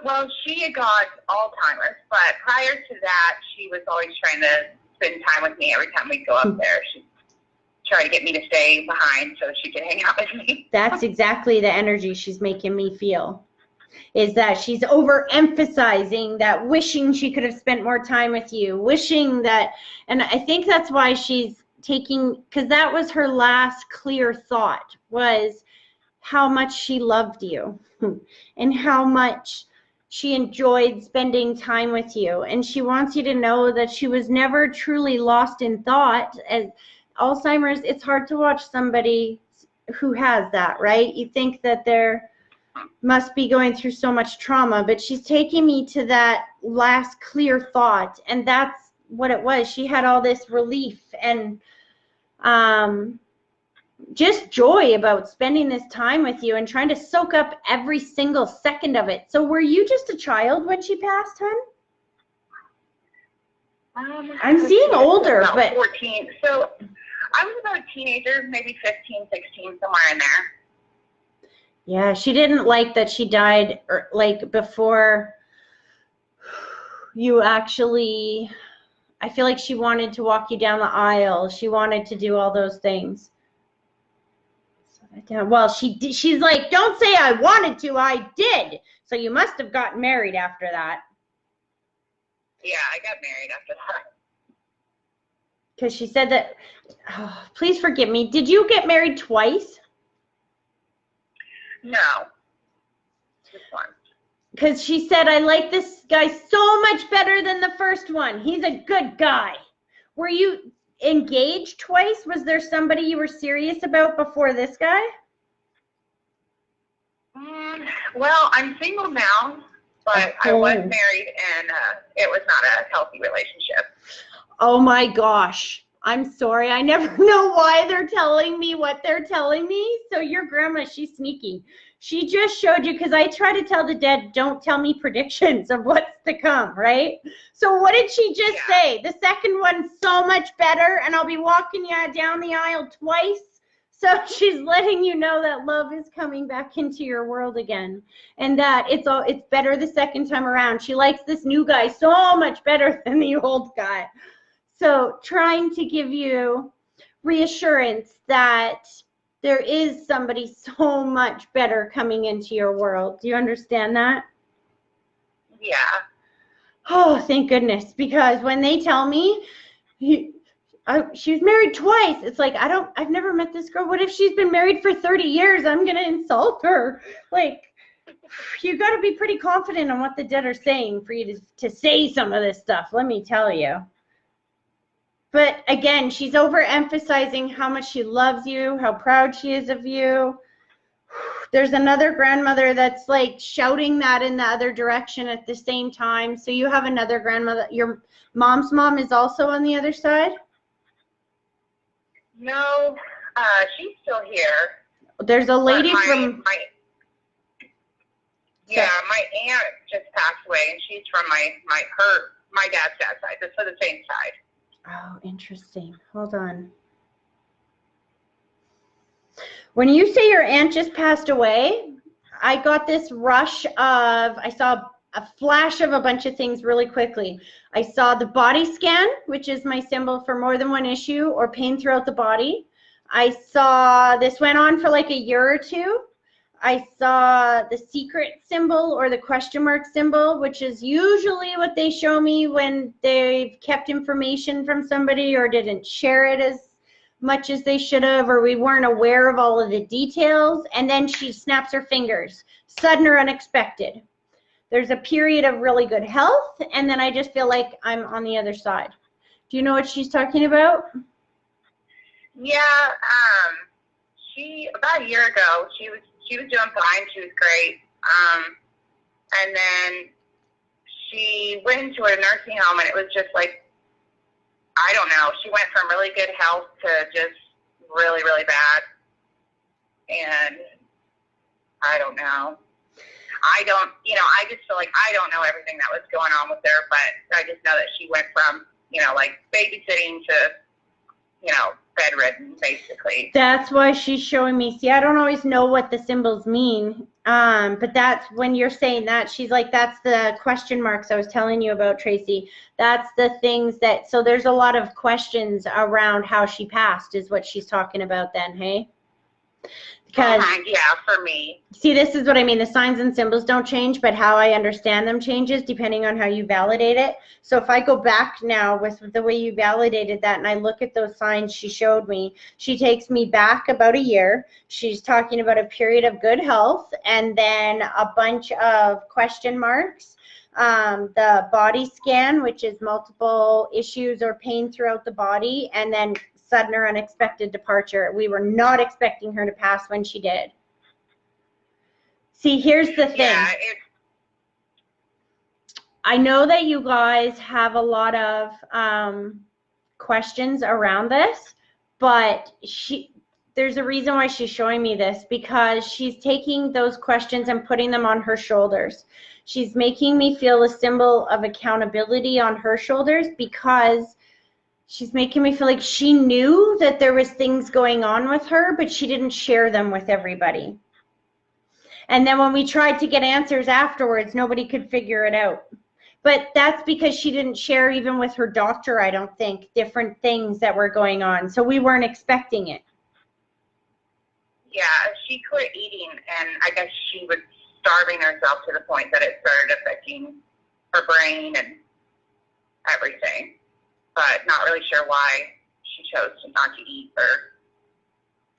Well, she got Alzheimer's, but prior to that, she was always trying to spend time with me every time we go up there. She'd try to get me to stay behind so she could hang out with me. That's exactly the energy she's making me feel. is that she's overemphasizing that, wishing she could have spent more time with you, wishing that, and I think that's why she's taking, because that was her last clear thought, was how much she loved you and how much she enjoyed spending time with you. And she wants you to know that she was never truly lost in thought. As Alzheimer's, it's hard to watch somebody who has that, right? You think that they're must be going through so much trauma, but she's taking me to that last clear thought, and that's what it was. She had all this relief and just joy about spending this time with you and trying to soak up every single second of it. So were you just a child when she passed, hon? I'm seeing older, about but 14. So I was about a teenager, maybe 15, 16, somewhere in there. yeah, she didn't like that she died like before you actually, I feel like she wanted to walk you down the aisle. She wanted to do all those things. Well, she did, she's like, don't say I wanted to, I did. So you must have gotten married after that. Yeah, I got married after that. Because she said that, oh, please forgive me, did you get married twice? No, just one. Because she said, I like this guy so much better than the first one. He's a good guy. Were you engaged twice? Was there somebody you were serious about before this guy? Well, I'm single now, but I was married, and it was not a healthy relationship. Oh my gosh. I'm sorry. I never know why they're telling me what they're telling me. So your grandma, she's sneaky. She just showed you, because I try to tell the dead, don't tell me predictions of what's to come, right? So what did she just say? The second one's so much better, and I'll be walking you down the aisle twice. So she's letting you know that love is coming back into your world again, and that it's better the second time around. She likes this new guy so much better than the old guy. So trying to give you reassurance that there is somebody so much better coming into your world. Do you understand that? Yeah. Oh, thank goodness. Because when they tell me she was married twice, it's like, I've never met this girl. What if she's been married for 30 years? I'm going to insult her. Like, you got to be pretty confident on what the dead are saying for you to say some of this stuff, let me tell you. But again, she's overemphasizing how much she loves you, how proud she is of you. There's another grandmother that's like shouting that in the other direction at the same time. So you have another grandmother. Your mom's mom is also on the other side? No, she's still here. There's a lady my from... Yeah, my aunt just passed away, and she's from my dad's side, so the same side. Oh, interesting. Hold on. When you say your aunt just passed away, I got this rush of, I saw a flash of a bunch of things really quickly. I saw the body scan, which is my symbol for more than one issue or pain throughout the body. I saw this went on for like a year or two. I saw the secret symbol or the question mark symbol, which is usually what they show me when they've kept information from somebody or didn't share it as much as they should have, or we weren't aware of all of the details. And then she snaps her fingers, sudden or unexpected. There's a period of really good health, and then I just feel like I'm on the other side. Do you know what she's talking about? Yeah, about a year ago, she was doing fine. She was great. And then she went into a nursing home, and it was just like, I don't know. She went from really good health to just really, really bad. And I don't know. I just feel like I don't know everything that was going on with her, but I just know that she went from, like babysitting to, bedridden, basically. That's why she's showing me. See, I don't always know what the symbols mean, but that's when you're saying that, she's like, that's the question marks I was telling you about, Tracy. That's the things that, so there's a lot of questions around how she passed is what she's talking about then, hey? Because yeah, for me. See, this is what I mean. The signs and symbols don't change, but how I understand them changes depending on how you validate it. So if I go back now with the way you validated that and I look at those signs she showed me, she takes me back about a year. She's talking about a period of good health and then a bunch of question marks. The body scan, which is multiple issues or pain throughout the body, and then sudden or unexpected departure. We were not expecting her to pass when she did. See, here's the thing. Yeah, I know that you guys have a lot of questions around this, but there's a reason why she's showing me this, because she's taking those questions and putting them on her shoulders. She's making me feel a symbol of accountability on her shoulders, because she's making me feel like she knew that there was things going on with her, but she didn't share them with everybody. And then when we tried to get answers afterwards, nobody could figure it out. But that's because she didn't share even with her doctor, I don't think, different things that were going on. So we weren't expecting it. Yeah, she quit eating, and I guess she was starving herself to the point that it started affecting her brain and everything. But not really sure why she chose to not to eat or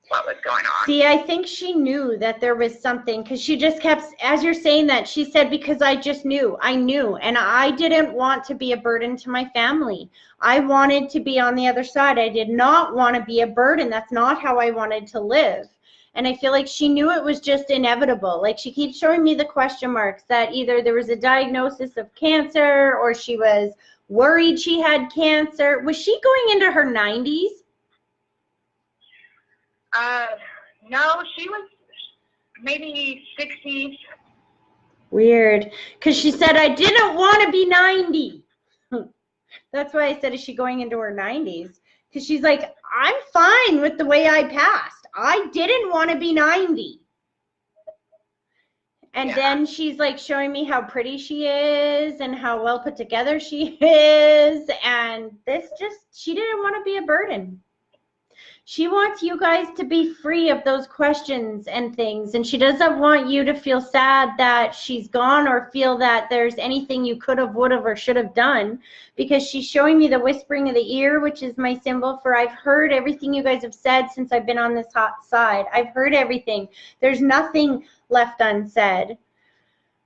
what was going on. See, I think she knew that there was something, because she just kept, as you're saying that, she said, because I just knew. I knew, and I didn't want to be a burden to my family. I wanted to be on the other side. I did not want to be a burden. That's not how I wanted to live. And I feel like she knew it was just inevitable. Like, she keeps showing me the question marks that either there was a diagnosis of cancer or she was worried she had cancer. Was she going into her 90s? No, she was maybe 60s. Weird. Because she said, I didn't want to be 90. That's why I said, is she going into her 90s? Because she's like, I'm fine with the way I passed. I didn't want to be 90. And then she's like showing me how pretty she is and how well put together she is. And she didn't want to be a burden. She wants you guys to be free of those questions and things. And she doesn't want you to feel sad that she's gone or feel that there's anything you could have, would have, or should have done, because she's showing me the whispering of the ear, which is my symbol for I've heard everything you guys have said since I've been on this hot side. I've heard everything. There's nothing left unsaid.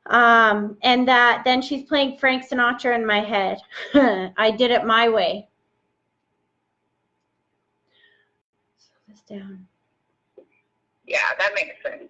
And that then she's playing Frank Sinatra in my head. I did it my way. Down. Yeah, that makes sense.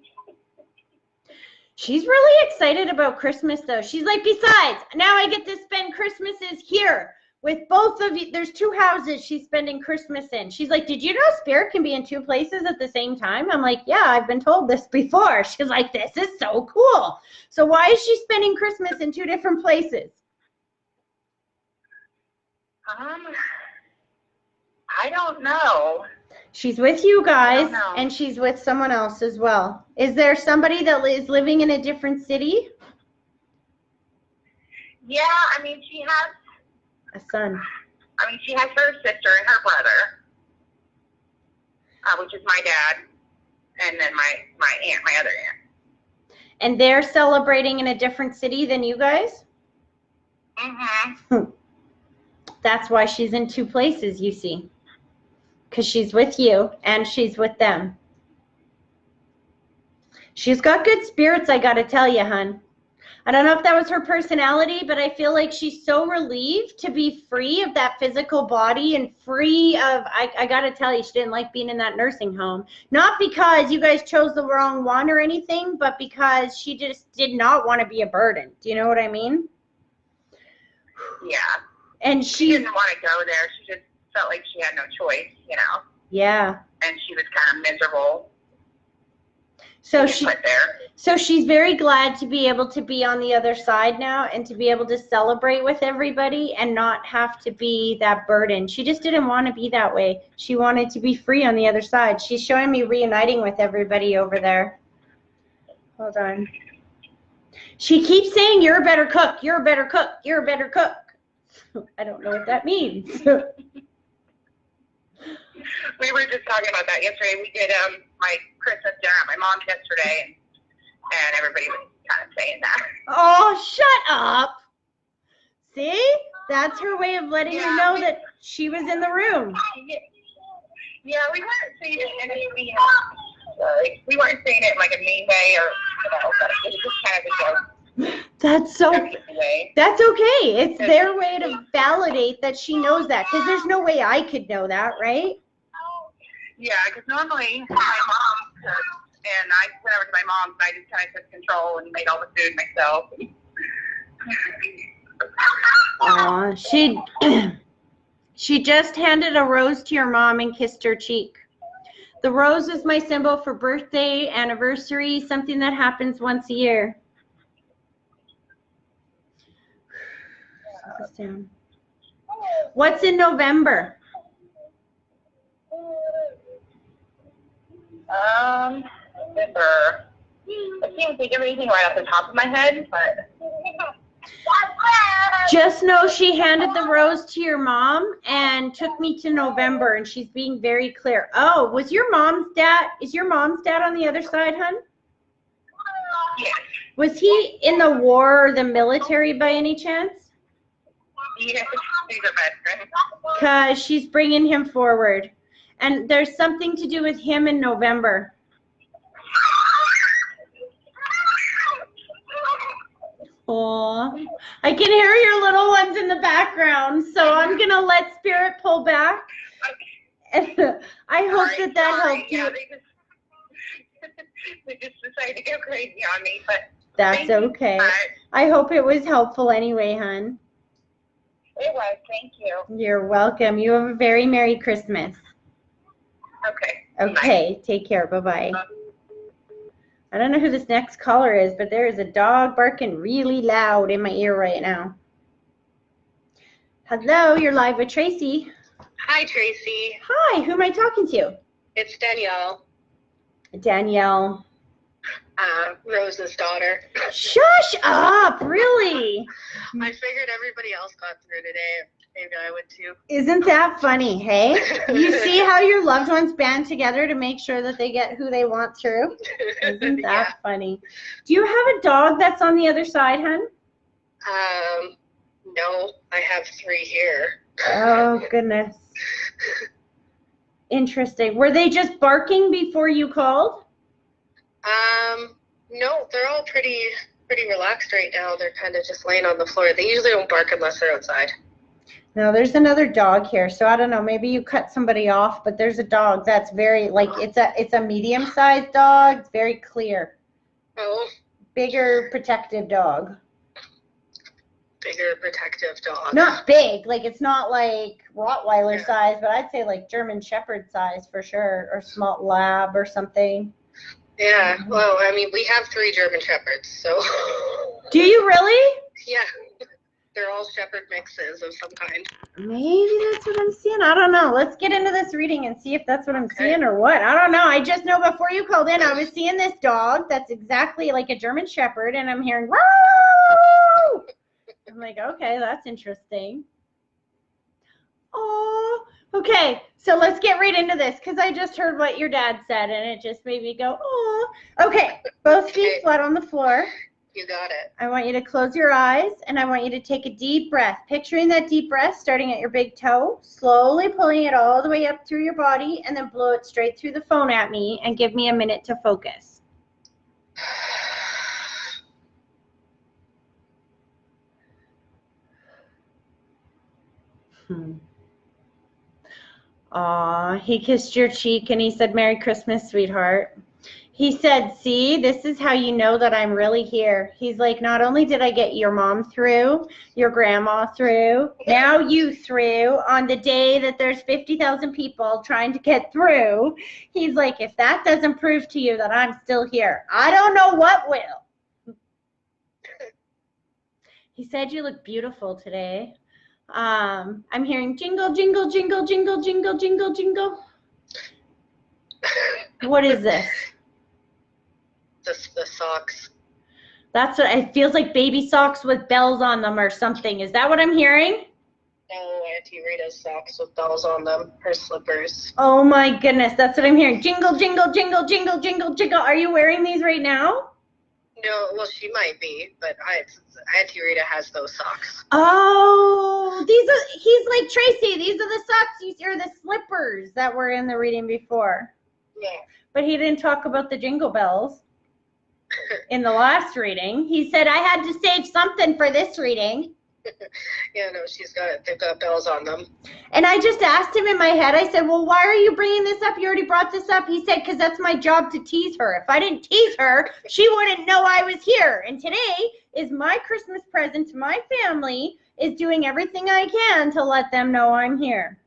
She's really excited about Christmas, though. She's like, besides, now I get to spend Christmases here with both of you. There's 2 houses she's spending Christmas in. She's like, did you know spirit can be in 2 places at the same time? I'm like, yeah, I've been told this before. She's like, this is so cool. So why is she spending Christmas in 2 different places? I don't know. She's with you guys, and she's with someone else as well. Is there somebody that is living in a different city? Yeah, I mean, she has a son. I mean, she has her sister and her brother, which is my dad, and then my aunt, my other aunt. And they're celebrating in a different city than you guys? Mm-hmm. That's why she's in 2 places, you see. Because she's with you and she's with them. She's got good spirits, I got to tell you, hon. I don't know if that was her personality, but I feel like she's so relieved to be free of that physical body and free of, I got to tell you, she didn't like being in that nursing home. Not because you guys chose the wrong one or anything, but because she just did not want to be a burden. Do you know what I mean? Yeah. And she didn't want to go there. She just felt like she had no choice, you know. Yeah. And she was kind of miserable. So she's very glad to be able to be on the other side now and to be able to celebrate with everybody and not have to be that burden. She just didn't want to be that way. She wanted to be free on the other side. She's showing me reuniting with everybody over there. Hold on. She keeps saying, you're a better cook, you're a better cook, you're a better cook. I don't know what that means. We were just talking about that yesterday. We did my Christmas dinner at my mom's yesterday, and everybody was kind of saying that. Oh, shut up. See? That's her way of letting you know that she was in the room. Yeah, we weren't saying it in a mean we weren't saying it in like a mean way or, but it was just kind of a joke. That's okay. It's their way to validate that she knows that, because there's no way I could know that, right? Yeah, because normally my mom cooks, and I went over to my mom's, and I just kind of took control and made all the food myself. She just handed a rose to your mom and kissed her cheek. The rose is my symbol for birthday, anniversary, something that happens once a year. What's in November? November. I can't think of anything right off the top of my head, but just know she handed the rose to your mom and took me to November, and she's being very clear. Oh, was your mom's dad, is your mom's dad on the other side, hun? Yes. Was he in the war or the military by any chance? Yes, he's a veteran. Because she's bringing him forward. And there's something to do with him in November. Aw, I can hear your little ones in the background, so I'm going to let Spirit pull back. And I hope that helped you. They just decided to go crazy on me, but that's okay. I hope it was helpful anyway, hon. It was, thank you. You're welcome. You have a very Merry Christmas. Okay, bye. Take care. Bye-bye. I don't know who this next caller is, but there is a dog barking really loud in my ear right now. Hello, you're live with Tracy. Hi, Tracy. Hi, who am I talking to? It's Danielle. Danielle. Rose's daughter. Shush up, really? I figured everybody else got through today. Maybe I would too. Isn't that funny, hey? You see how your loved ones band together to make sure that they get who they want through? Isn't that funny? Do you have a dog that's on the other side, hun? No, I have 3 here. Oh, goodness. Interesting. Were they just barking before you called? No, they're all pretty relaxed right now. They're kind of just laying on the floor. They usually don't bark unless they're outside. No, there's another dog here, so I don't know. Maybe you cut somebody off, but there's a dog that's very, like, it's a medium-sized dog. It's very clear. Oh. Bigger, protective dog. Bigger, protective dog. Not big, like it's not like Rottweiler size, but I'd say like German Shepherd size for sure, or small lab or something. Yeah, well, I mean, we have 3 German Shepherds, so. Do you really? Yeah. They're all shepherd mixes of some kind. Maybe that's what I'm seeing. I don't know. Let's get into this reading and see if that's what I'm seeing or what. I don't know. I just know before you called in, I was seeing this dog that's exactly like a German Shepherd, and I'm hearing, woo! I'm like, okay, that's interesting. Oh, okay. So let's get right into this, because I just heard what your dad said, and it just made me go, oh. Okay, both feet flat on the floor. You got it. I want you to close your eyes, and I want you to take a deep breath. Picturing that deep breath starting at your big toe, slowly pulling it all the way up through your body, and then blow it straight through the phone at me, and give me a minute to focus. Aw, he kissed your cheek, and he said, Merry Christmas, sweetheart. He said, see, this is how you know that I'm really here. He's like, not only did I get your mom through, your grandma through, now you through on the day that there's 50,000 people trying to get through. He's like, if that doesn't prove to you that I'm still here, I don't know what will. He said you look beautiful today. I'm hearing jingle, jingle, jingle, jingle, jingle, jingle, jingle. What is this? The socks. That's what it feels like, baby socks with bells on them or something. Is that what I'm hearing? No, Auntie Rita's socks with bells on them, her slippers. Oh my goodness, that's what I'm hearing. Jingle, jingle, jingle, jingle, jingle, jingle. Are you wearing these right now? No, well, she might be, but Auntie Rita has those socks. Oh, he's like Tracy. These are the socks, or the slippers that were in the reading before. Yeah. But he didn't talk about the jingle bells in the last reading. He said, I had to save something for this reading. Yeah, no, they've got bells on them. And I just asked him in my head, I said, well, why are you bringing this up? You already brought this up. He said, because that's my job to tease her. If I didn't tease her, she wouldn't know I was here. And today is my Christmas present to my family, is doing everything I can to let them know I'm here.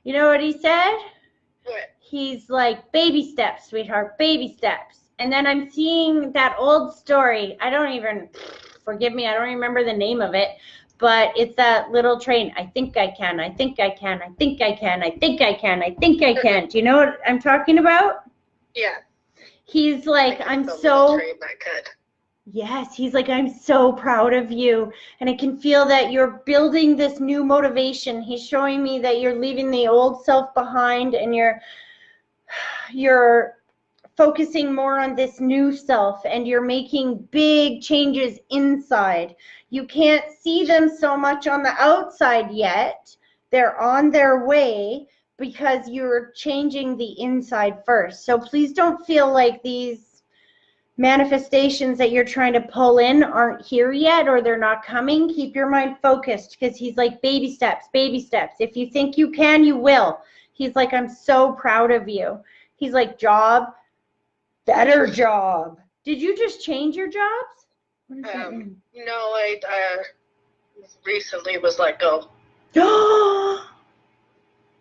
You know what he said? What? He's like, baby steps, sweetheart, baby steps. And then I'm seeing that old story. Forgive me, I don't remember the name of it, but it's that little train. I think I can, I think I can, I think I can, I think I can, I think I can. Do you know what I'm talking about? Yeah. He's like, I'm so... Train that could. Yes, he's like, I'm so proud of you. And I can feel that you're building this new motivation. He's showing me that you're leaving the old self behind and you're focusing more on this new self, and you're making big changes inside. You can't see them so much on the outside yet. They're on their way because you're changing the inside first. So please don't feel like these manifestations that you're trying to pull in aren't here yet, or they're not coming. Keep your mind focused, because he's like, baby steps, baby steps. If you think you can, you will. He's like, I'm so proud of you. He's like, job, better job. Did you just change your jobs? No, I recently was let go.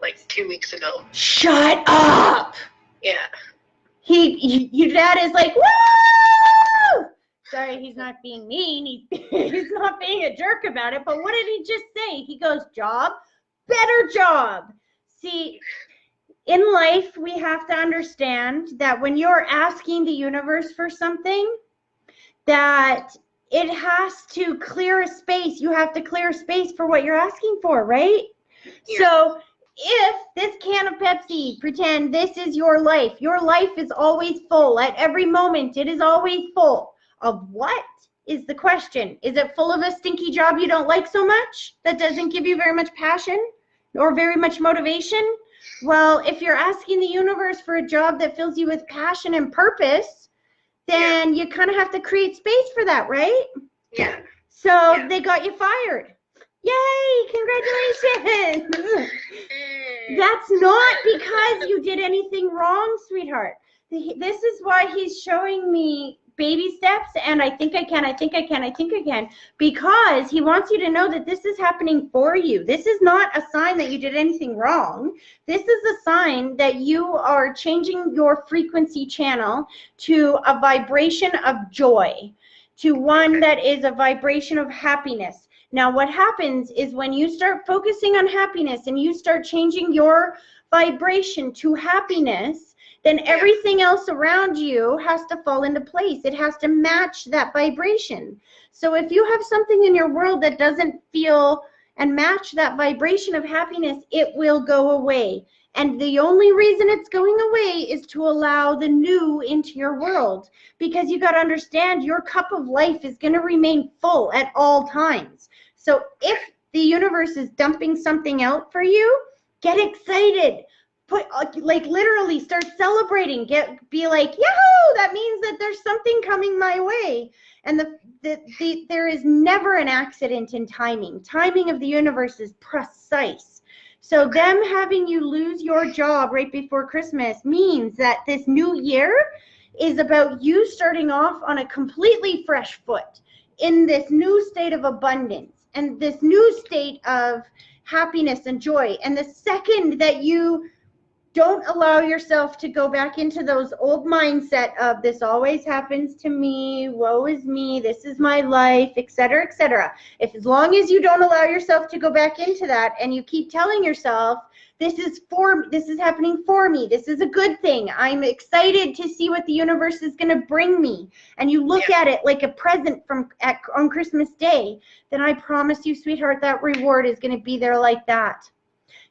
Like 2 weeks ago. Shut up. Yeah. Your dad is like, woo! Sorry, he's not being mean. He's not being a jerk about it. But what did he just say? He goes, job, better job. See, in life, we have to understand that when you're asking the universe for something, that it has to clear a space. You have to clear space for what you're asking for, right? Yeah. So if this can of Pepsi, pretend this is your life is always full. At every moment, it is always full. Of what is the question? Is it full of a stinky job you don't like so much, that doesn't give you very much passion or very much motivation? Well, if you're asking the universe for a job that fills you with passion and purpose, then you kind of have to create space for that, right? Yeah. So they got you fired. Yay, congratulations. That's not because you did anything wrong, sweetheart. This is why he's showing me baby steps, and I think I can, I think I can, I think I can, because he wants you to know that this is happening for you. This is not a sign that you did anything wrong. This is a sign that you are changing your frequency channel to a vibration of joy, to one that is a vibration of happiness. Now, what happens is when you start focusing on happiness and you start changing your vibration to happiness, then everything else around you has to fall into place. It has to match that vibration. So if you have something in your world that doesn't feel and match that vibration of happiness, it will go away. And the only reason it's going away is to allow the new into your world. Because you got to understand, your cup of life is going to remain full at all times. So if the universe is dumping something out for you, get excited. Literally start celebrating. Be like, yahoo! That means that there's something coming my way. And there is never an accident in timing. Timing of the universe is precise. So them having you lose your job right before Christmas means that this new year is about you starting off on a completely fresh foot in this new state of abundance and this new state of happiness and joy. And the second that you Don't allow yourself to go back into those old mindset of this always happens to me, woe is me, this is my life, etc., etc. If as long as you don't allow yourself to go back into that and you keep telling yourself, this is happening for me, this is a good thing, I'm excited to see what the universe is going to bring me, and you look at it like a present on Christmas Day, then I promise you, sweetheart, that reward is going to be there like that.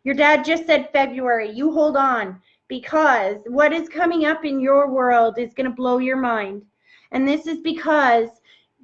Your dad just said February. You hold on, because what is coming up in your world is going to blow your mind. And this is because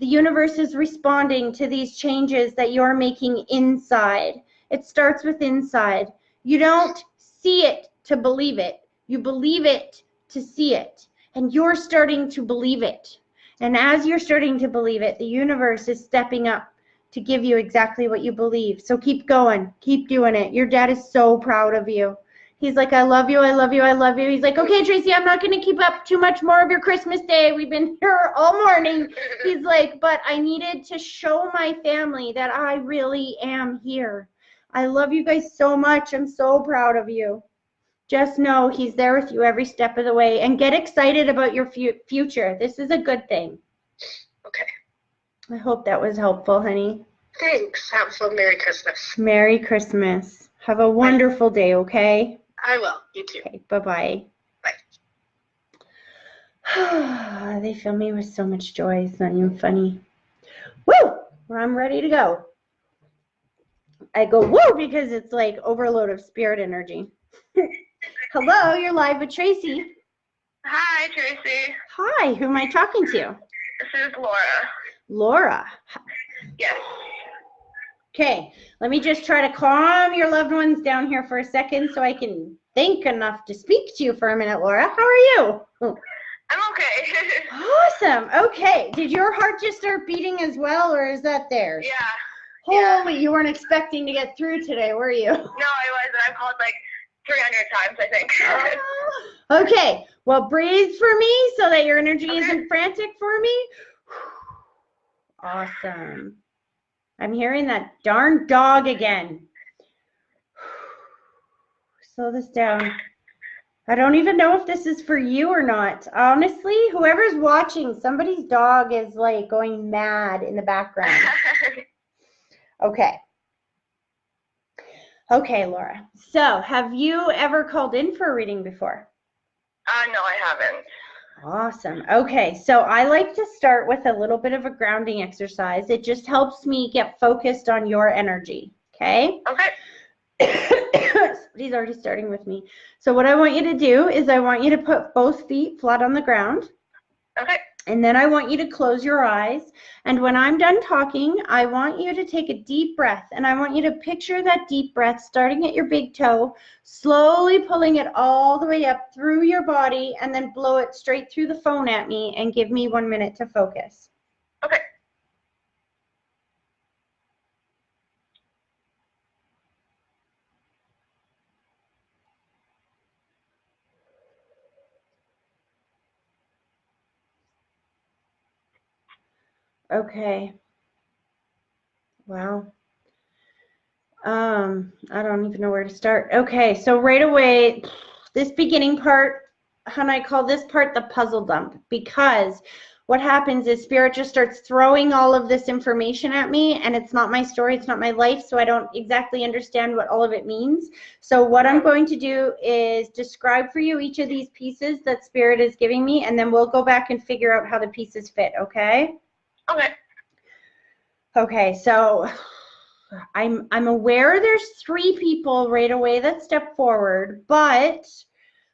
the universe is responding to these changes that you're making inside. It starts with inside. You don't see it to believe it. You believe it to see it. And you're starting to believe it. And as you're starting to believe it, the universe is stepping up to give you exactly what you believe. So keep going. Keep doing it. Your dad is so proud of you. He's like, I love you, I love you, I love you. He's like, okay, Tracy, I'm not going to keep up too much more of your Christmas Day. We've been here all morning. He's like, but I needed to show my family that I really am here. I love you guys so much. I'm so proud of you. Just know he's there with you every step of the way, and get excited about your future. This is a good thing. Okay. I hope that was helpful, honey. Thanks. Have a Merry Christmas. Merry Christmas. Have a wonderful day, okay? I will. You too. Okay, bye-bye. Bye. They fill me with so much joy. It's not even funny. Woo! I'm ready to go. I go woo because it's like overload of spirit energy. Hello, you're live with Tracy. Hi, Tracy. Hi, who am I talking to? This is Laura. Laura. Yes. Okay, let me just try to calm your loved ones down here for a second so I can think enough to speak to you for a minute, Laura. How are you? I'm okay. Awesome. Okay. Did your heart just start beating as well, or is that theirs? Yeah. Holy, you weren't expecting to get through today, were you? No, I wasn't. I've called like 300 times, I think. Okay. Well, breathe for me so that your energy isn't frantic for me. Awesome. I'm hearing that darn dog again. Slow this down. I don't even know if this is for you or not. Honestly, whoever's watching, somebody's dog is like going mad in the background. Okay. Okay, Laura. So, have you ever called in for a reading before? No, I haven't. Awesome. Okay, so I like to start with a little bit of a grounding exercise. It just helps me get focused on your energy, okay? Okay. He's already starting with me. So what I want you to do is I want you to put both feet flat on the ground. Okay. And then I want you to close your eyes. And when I'm done talking, I want you to take a deep breath. And I want you to picture that deep breath starting at your big toe, slowly pulling it all the way up through your body, and then blow it straight through the phone at me and give me 1 minute to focus. Okay. Okay. Wow. I don't even know where to start. Okay, so right away, this beginning part, and I call this part the puzzle dump, because what happens is Spirit just starts throwing all of this information at me, and it's not my story, it's not my life, so I don't exactly understand what all of it means. So what I'm going to do is describe for you each of these pieces that Spirit is giving me, and then we'll go back and figure out how the pieces fit, okay? Okay. Okay, so I'm aware there's 3 people right away that step forward, but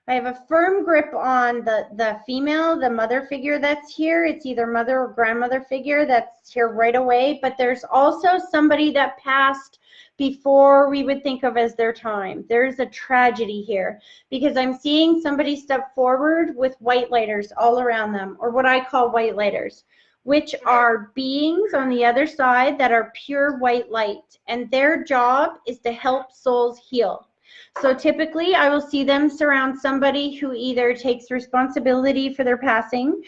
I have a firm grip on the female, the mother figure that's here. It's either mother or grandmother figure that's here right away, but there's also somebody that passed before we would think of as their time. There's a tragedy here because I'm seeing somebody step forward with white lighters all around them, or what I call white lighters, which are beings on the other side that are pure white light, and their job is to help souls heal. So typically I will see them surround somebody who either takes responsibility for their passing,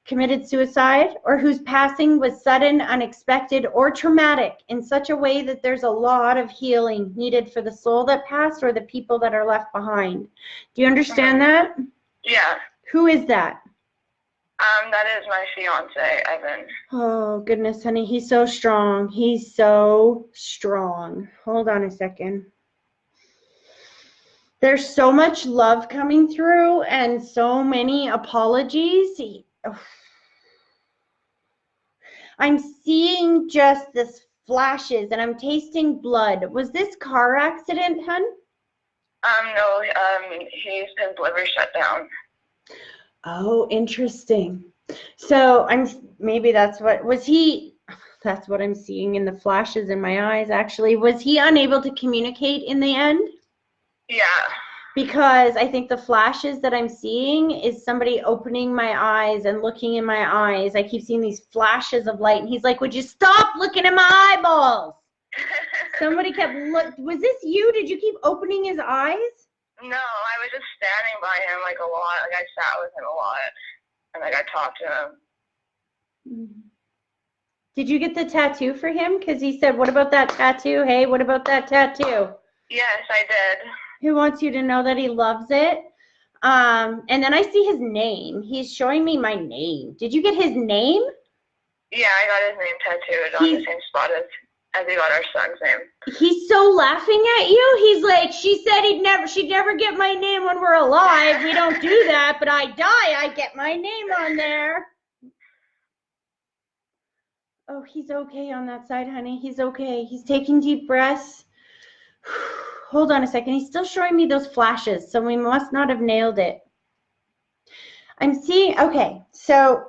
committed suicide or whose passing was sudden, unexpected, or traumatic in such a way that there's a lot of healing needed for the soul that passed or the people that are left behind. Do you understand that? Yeah. Who is that? That is my fiance, Evan. Oh, goodness, honey. He's so strong. He's so strong. Hold on a second. There's so much love coming through and so many apologies. I'm seeing just this flashes and I'm tasting blood. Was this car accident, hun? No, he's his liver shut down. Oh, interesting. So maybe that's what that's what I'm seeing in the flashes in my eyes actually. Was he unable to communicate in the end? Yeah. Because I think the flashes that I'm seeing is somebody opening my eyes and looking in my eyes. I keep seeing these flashes of light and he's like, would you stop looking at my eyeballs? Somebody kept was this you? Did you keep opening his eyes? No, I was just standing by him like a lot. Like I sat with him a lot and like I talked to him. Did you get the tattoo for him? Because he said, what about that tattoo? Hey, what about that tattoo? Yes, I did. He wants you to know that he loves it. And then I see his name. He's showing me my name. Did you get his name? Yeah, I got his name tattooed on the same spot as we got our son's name. He's so laughing at you. He's like, she said she'd never get my name when we're alive. We don't do that, but I die, I get my name on there. Oh, he's okay on that side, honey. He's okay. He's taking deep breaths. Hold on a second. He's still showing me those flashes, so we must not have nailed it. I'm seeing, okay, so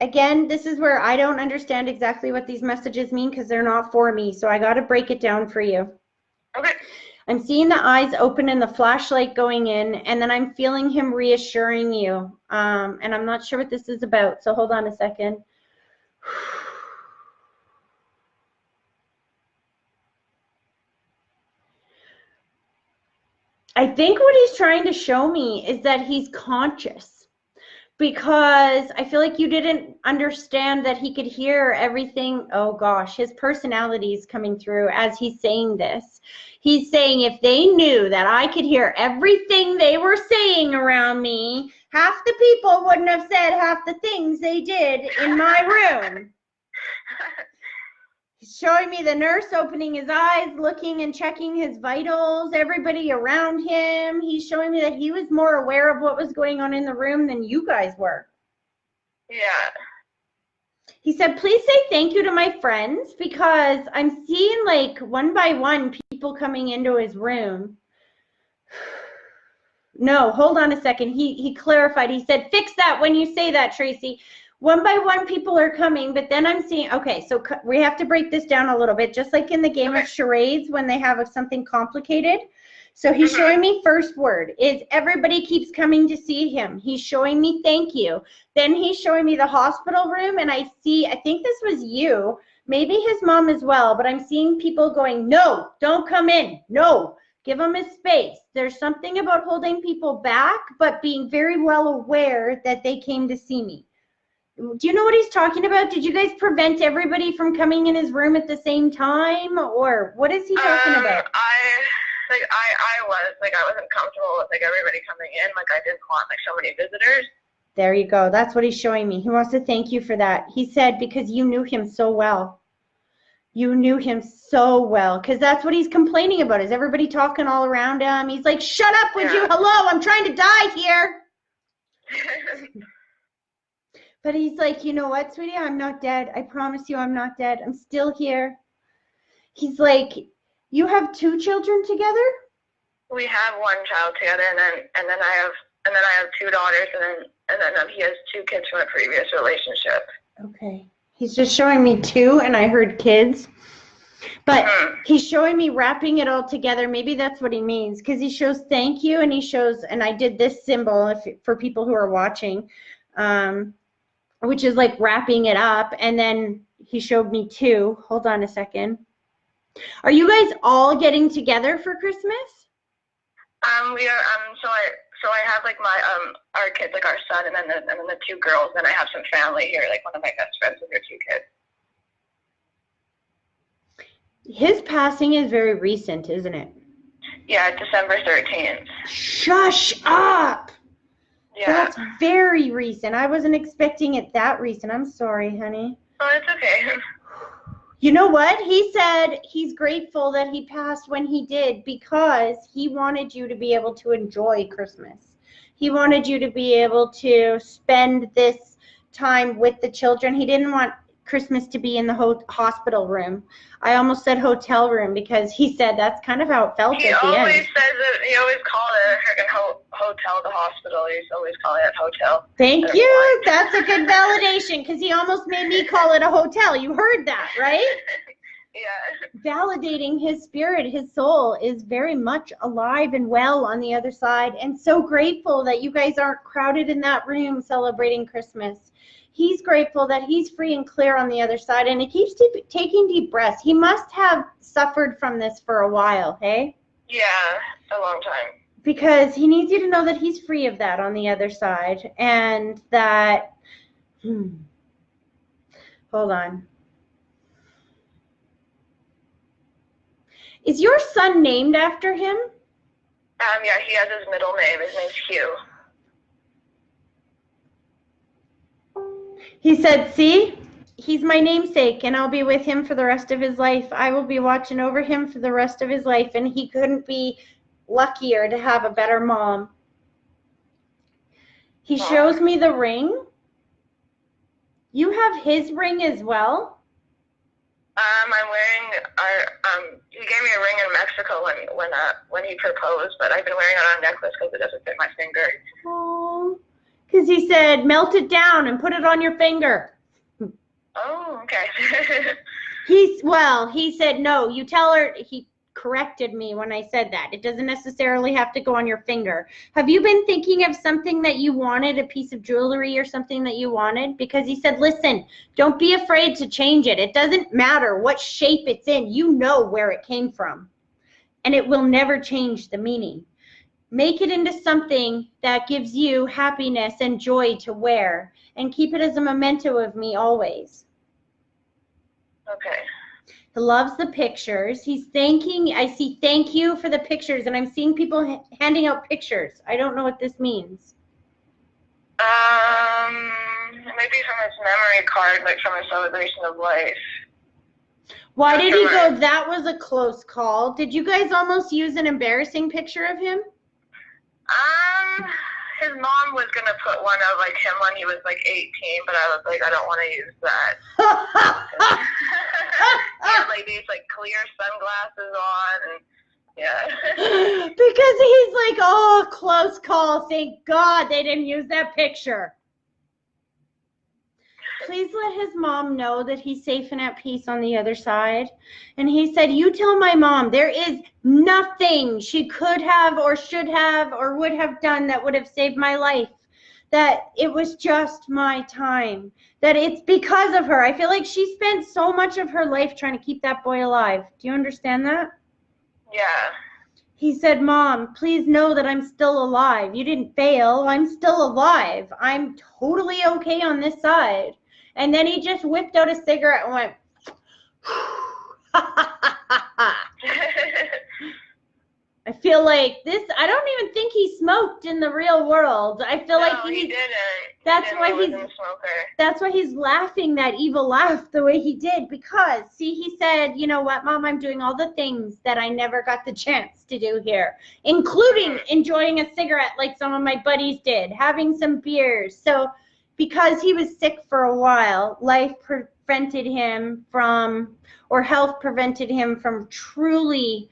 again, this is where I don't understand exactly what these messages mean because they're not for me, so I got to break it down for you. Okay. I'm seeing the eyes open and the flashlight going in, and then I'm feeling him reassuring you, and I'm not sure what this is about, so hold on a second. I think what he's trying to show me is that he's conscious, because I feel like you didn't understand that he could hear everything. Oh gosh, his personality is coming through as he's saying this. He's saying if they knew that I could hear everything they were saying around me, half the people wouldn't have said half the things they did in my room. He's showing me the nurse opening his eyes, looking and checking his vitals, everybody around him. He's showing me that he was more aware of what was going on in the room than you guys were. Yeah. He said, please say thank you to my friends, because I'm seeing like one by one people coming into his room. No, hold on a second. He clarified. He said, fix that when you say that, Tracy. One by one people are coming, but then I'm seeing, okay, so we have to break this down a little bit, just like in the game of charades when they have something complicated. So he's showing me first word is everybody keeps coming to see him. He's showing me thank you. Then he's showing me the hospital room, and I think this was you, maybe his mom as well, but I'm seeing people going, no, don't come in, no, give him his space. There's something about holding people back, but being very well aware that they came to see me. Do you know what he's talking about? Did you guys prevent everybody from coming in his room at the same time, or what is he talking about? I wasn't comfortable with like everybody coming in. Like I didn't want like so many visitors. There you go. That's what he's showing me. He wants to thank you for that. He said because you knew him so well. You knew him so well, because that's what he's complaining about. Is everybody talking all around him? He's like, shut up, would you? Hello, I'm trying to die here. But he's like, you know what, sweetie? I'm not dead. I promise you I'm not dead. I'm still here. He's like, you have 2 children together? We have 1 child together, and then I have 2 daughters, and then he has 2 kids from a previous relationship. Okay. He's just showing me 2, and I heard kids. But he's showing me wrapping it all together. Maybe that's what he means, because he shows thank you, and he shows, and I did this symbol for people who are watching, which is like wrapping it up, and then he showed me 2. Hold on a second. Are you guys all getting together for Christmas? We are. So I have like my our kids, like our son, and then the two girls. And I have some family here, like one of my best friends with her two kids. His passing is very recent, isn't it? Yeah, December 13th. Shush up! Yeah. That's very recent. I wasn't expecting it that recent. I'm sorry, honey. Oh, it's okay. You know what? He said he's grateful that he passed when he did because he wanted you to be able to enjoy Christmas. He wanted you to be able to spend this time with the children. He didn't want Christmas to be in the hospital room. I almost said hotel room because he said that's kind of how it felt at the end. He always says that. He always called it a freaking hotel, the hospital. He's always calling it hotel. Thank you. That's a good validation because he almost made me call it a hotel. You heard that, right? Yeah. Validating his spirit, his soul is very much alive and well on the other side, and so grateful that you guys aren't crowded in that room celebrating Christmas. He's grateful that he's free and clear on the other side, and he keeps taking deep breaths. He must have suffered from this for a while, hey? Yeah, a long time. Because he needs you to know that he's free of that on the other side, and that, hold on. Is your son named after him? Yeah, he has his middle name. His name's Hugh. He said, see, he's my namesake, and I'll be with him for the rest of his life. I will be watching over him for the rest of his life, and he couldn't be luckier to have a better mom. He shows me the ring. You have his ring as well? I'm wearing he gave me a ring in Mexico when he proposed, but I've been wearing it on a necklace because it doesn't fit my finger. Oh, because he said, melt it down and put it on your finger. Oh, okay. He said, no, you tell her, he corrected me when I said that. It doesn't necessarily have to go on your finger. Have you been thinking of something that you wanted, a piece of jewelry or something that you wanted? Because he said, listen, don't be afraid to change it. It doesn't matter what shape it's in. You know where it came from. And it will never change the meaning. Make it into something that gives you happiness and joy to wear. And keep it as a memento of me always. Okay. He loves the pictures. He's thanking, I see thank you for the pictures, and I'm seeing people handing out pictures. I don't know what this means. Maybe from his memory card, like from a celebration of life. Why did he go, that was a close call. Did you guys almost use an embarrassing picture of him? His mom was going to put one of like him when he was like 18, but I was like, I don't want to use that. He had like these like clear sunglasses on, and yeah. Because he's like, oh, close call. Thank God they didn't use that picture. Please let his mom know that he's safe and at peace on the other side. And he said, you tell my mom there is nothing she could have or should have or would have done that would have saved my life. That it was just my time. That it's because of her. I feel like she spent so much of her life trying to keep that boy alive. Do you understand that? Yeah. He said, Mom, please know that I'm still alive. You didn't fail. I'm still alive. I'm totally okay on this side. And then he just whipped out a cigarette and went, I feel like this, I don't even think he smoked in the real world. I feel like he didn't. That's why he's laughing that evil laugh the way he did, because see, he said, you know what, Mom, I'm doing all the things that I never got the chance to do here, including enjoying a cigarette like some of my buddies did, having some beers. So because he was sick for a while, life prevented him from, or health prevented him from truly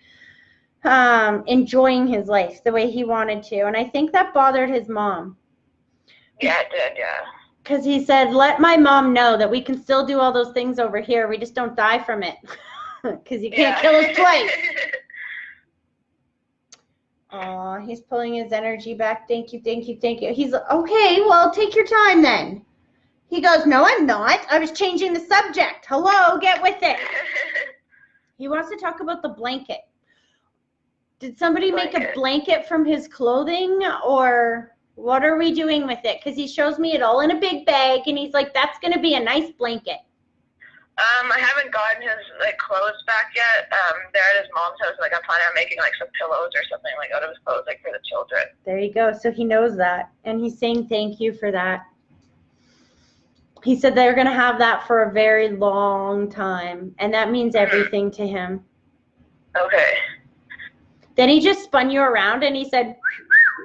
enjoying his life the way he wanted to. And I think that bothered his mom. Yeah, it did, yeah. Because he said, let my mom know that we can still do all those things over here. We just don't die from it. Because you can't kill us twice. Aw, he's pulling his energy back. Thank you, thank you, thank you. He's okay, well, take your time then. He goes, no, I'm not. I was changing the subject. Hello, get with it. He wants to talk about the blanket. Did somebody make a blanket from his clothing, or what are we doing with it? Because he shows me it all in a big bag, and he's like, that's going to be a nice blanket. I haven't gotten his clothes back yet. They're at his mom's house. I'm planning on making some pillows or something out of his clothes, for the children. There you go. So he knows that, and he's saying thank you for that. He said they're going to have that for a very long time, and that means everything to him. Okay. Then he just spun you around, and he said,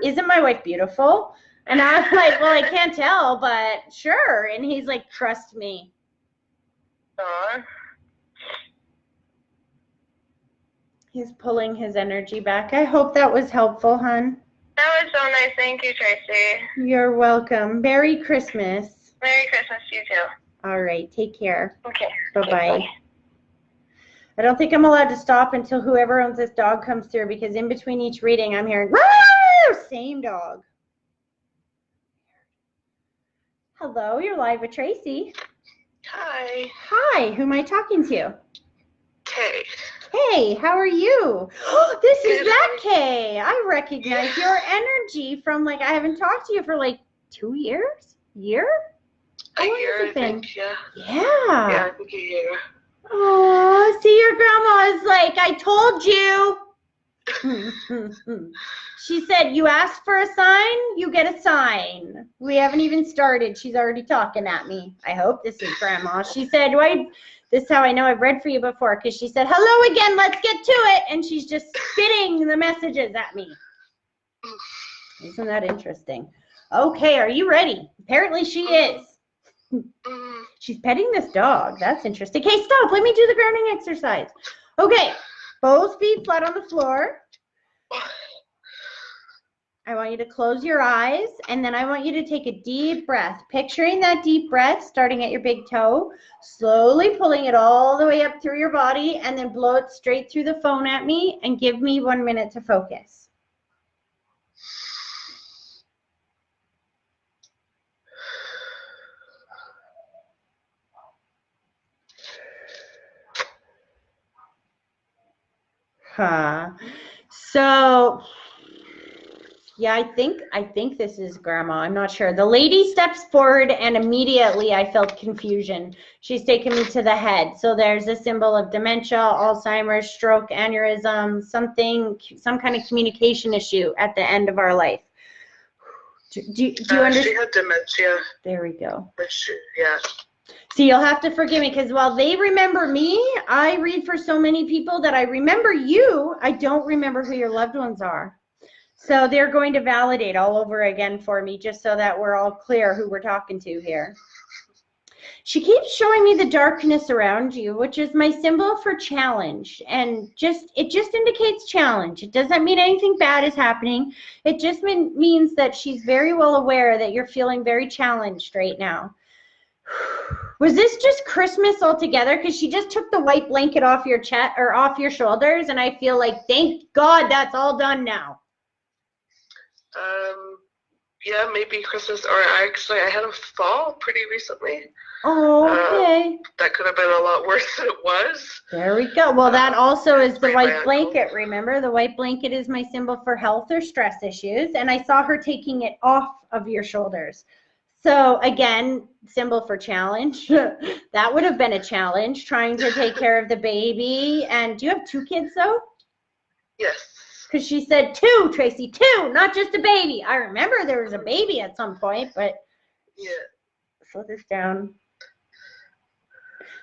"Isn't my wife beautiful?" And I was like, "Well, I can't tell, but sure." And he's like, "Trust me." He's pulling his energy back. I hope that was helpful, hon. That was so nice. Thank you, Tracy. You're welcome. Merry Christmas. Merry Christmas to you too. All right. Take care. Okay. Bye-bye. Bye. I don't think I'm allowed to stop until whoever owns this dog comes through, because in between each reading I'm hearing, "Woo!" Same dog. Hello, you're live with Tracy. Hi. Hi, who am I talking to? Kay. Kay, how are you? This is that Kay. I recognize your energy from I haven't talked to you for 2 years? Year? A year, I think, yeah. Yeah. Yeah, I think a year. Oh, see, your grandma is like, I told you. She said, you asked for a sign, you get a sign. We haven't even started. She's already talking at me. I hope this is grandma. She said, this is how I know I've read for you before, because she said, hello again, let's get to it. And she's just spitting the messages at me. Isn't that interesting? Okay, are you ready? Apparently she is. She's petting this dog. That's interesting. Okay, stop. Let me do the grounding exercise. Okay, both feet flat on the floor. I want you to close your eyes, and then I want you to take a deep breath, picturing that deep breath starting at your big toe, slowly pulling it all the way up through your body, and then blow it straight through the phone at me, and give me 1 minute to focus. So, yeah, I think this is grandma. I'm not sure. The lady steps forward, and immediately I felt confusion. She's taken me to the head. So there's a symbol of dementia, Alzheimer's, stroke, aneurysm, some kind of communication issue at the end of our life. Do you understand? She had dementia. There we go. Yeah. See, you'll have to forgive me, because while they remember me, I read for so many people that I remember you. I don't remember who your loved ones are. So they're going to validate all over again for me, just so that we're all clear who we're talking to here. She keeps showing me the darkness around you, which is my symbol for challenge. And it just indicates challenge. It doesn't mean anything bad is happening. It just means that she's very well aware that you're feeling very challenged right now. Was this just Christmas altogether? Because she just took the white blanket off your chest or off your shoulders, and I feel like, thank God that's all done now. Yeah, maybe Christmas, or actually I had a fall pretty recently. Oh, okay. That could have been a lot worse than it was. There we go. Well, that also is the white blanket, remember? The white blanket is my symbol for health or stress issues, and I saw her taking it off of your shoulders. So again, symbol for challenge. That would have been a challenge, trying to take care of the baby. And do you have 2 kids though? Yes. Because she said 2, Tracy, 2, not just a baby. I remember there was a baby at some point, but yeah. Slow this down.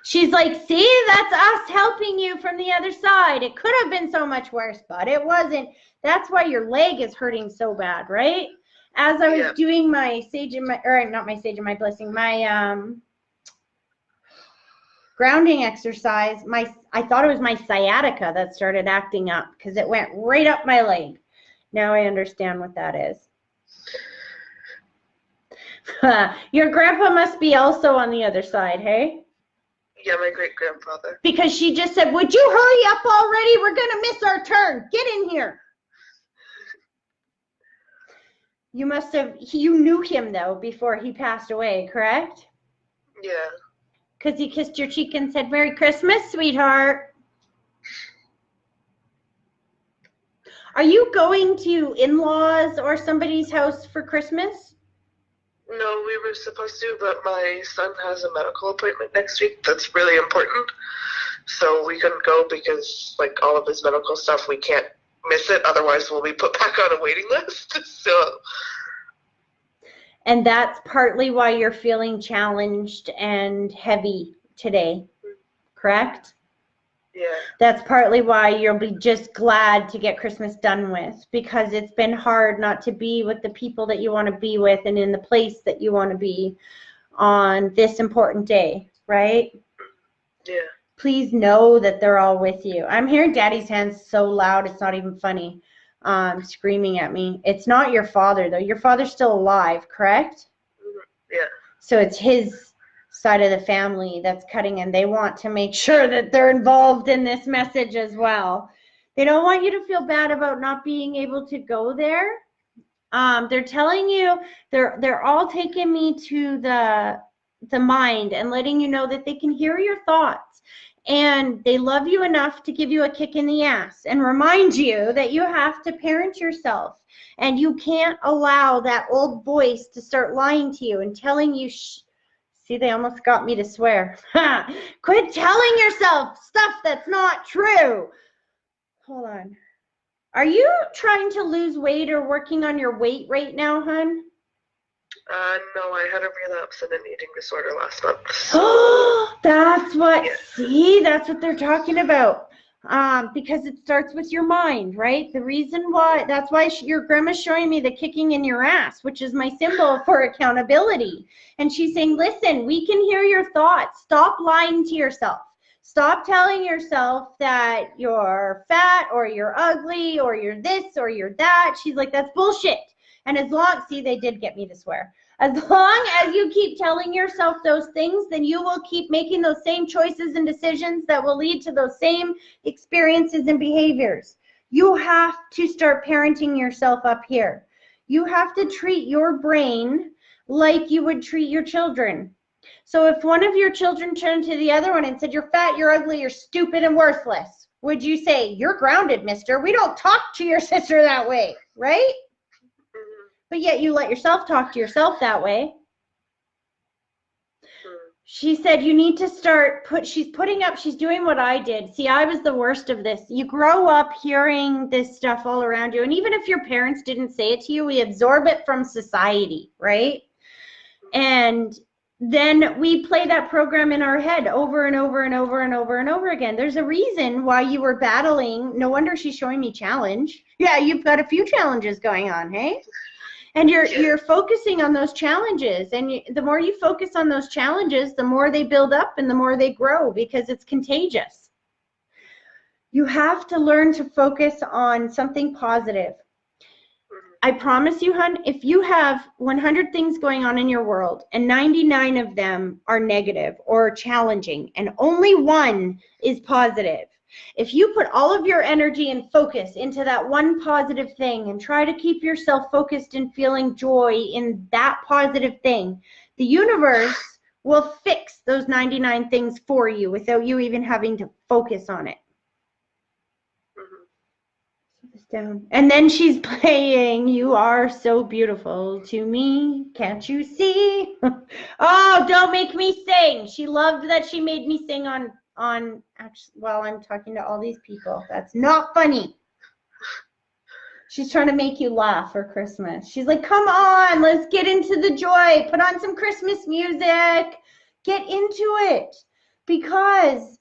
She's like, see, that's us helping you from the other side. It could have been so much worse, but it wasn't. That's why your leg is hurting so bad, right? As I was doing my sage and my, or not my sage and my blessing, my grounding exercise, I thought it was my sciatica that started acting up, because it went right up my leg. Now I understand what that is. Your grandpa must be also on the other side, hey? Yeah, my great-grandfather. Because she just said, would you hurry up already? We're going to miss our turn. Get in here. You must have, you knew him, though, before he passed away, correct? Yeah. Because he kissed your cheek and said, Merry Christmas, sweetheart. Are you going to in-laws or somebody's house for Christmas? No, we were supposed to, but my son has a medical appointment next week that's really important. So we couldn't go because, like, all of his medical stuff, we can't miss it. Otherwise, we'll be put back on a waiting list. So. And that's partly why you're feeling challenged and heavy today, correct? Yeah. That's partly why you'll be just glad to get Christmas done with, because it's been hard not to be with the people that you want to be with and in the place that you want to be on this important day, right? Yeah. Please know that they're all with you. I'm hearing Daddy's hands so loud, it's not even funny, screaming at me. It's not your father, though. Your father's still alive, correct? Yeah. So it's his side of the family that's cutting, and they want to make sure that they're involved in this message as well. They don't want you to feel bad about not being able to go there. They're telling you, they're all taking me to the mind and letting you know that they can hear your thoughts, and they love you enough to give you a kick in the ass and remind you that you have to parent yourself, and you can't allow that old voice to start lying to you and telling you see, they almost got me to swear. Quit telling yourself stuff that's not true. Hold on. Are you trying to lose weight or working on your weight right now, hun? No, I had a relapse in an eating disorder last month. Oh, that's what, Yeah. see, that's what they're talking about. Because it starts with your mind, right? The reason why, that's why your grandma's showing me the kicking in your ass, which is my symbol for accountability. And she's saying, listen, we can hear your thoughts. Stop lying to yourself. Stop telling yourself that you're fat or you're ugly or you're this or you're that. She's like, that's bullshit. And as long, see, they did get me to swear. As long as you keep telling yourself those things, then you will keep making those same choices and decisions that will lead to those same experiences and behaviors. You have to start parenting yourself up here. You have to treat your brain like you would treat your children. So if one of your children turned to the other one and said, you're fat, you're ugly, you're stupid and worthless, would you say, you're grounded, mister? We don't talk to your sister that way, right? But yet you let yourself talk to yourself that way. She said you need to start, she's doing what I did. See, I was the worst of this. You grow up hearing this stuff all around you. And even if your parents didn't say it to you, we absorb it from society, right? And then we play that program in our head over and over and over and over and over again. There's a reason why you were battling. No wonder she's showing me challenge. Yeah, you've got a few challenges going on, hey? And you're focusing on those challenges, and the more you focus on those challenges, the more they build up and the more they grow, because it's contagious. You have to learn to focus on something positive. I promise you, hun, if you have 100 things going on in your world and 99 of them are negative or challenging and only one is positive, if you put all of your energy and focus into that one positive thing and try to keep yourself focused and feeling joy in that positive thing, the universe will fix those 99 things for you without you even having to focus on it. Down. And then she's playing "You Are So Beautiful to Me, Can't You See?" Oh, don't make me sing. She loved that she made me sing on actually, while I'm talking to all these people. That's not funny. She's trying to make you laugh for Christmas. She's like, come on, let's get into the joy. Put on some Christmas music. Get into it, because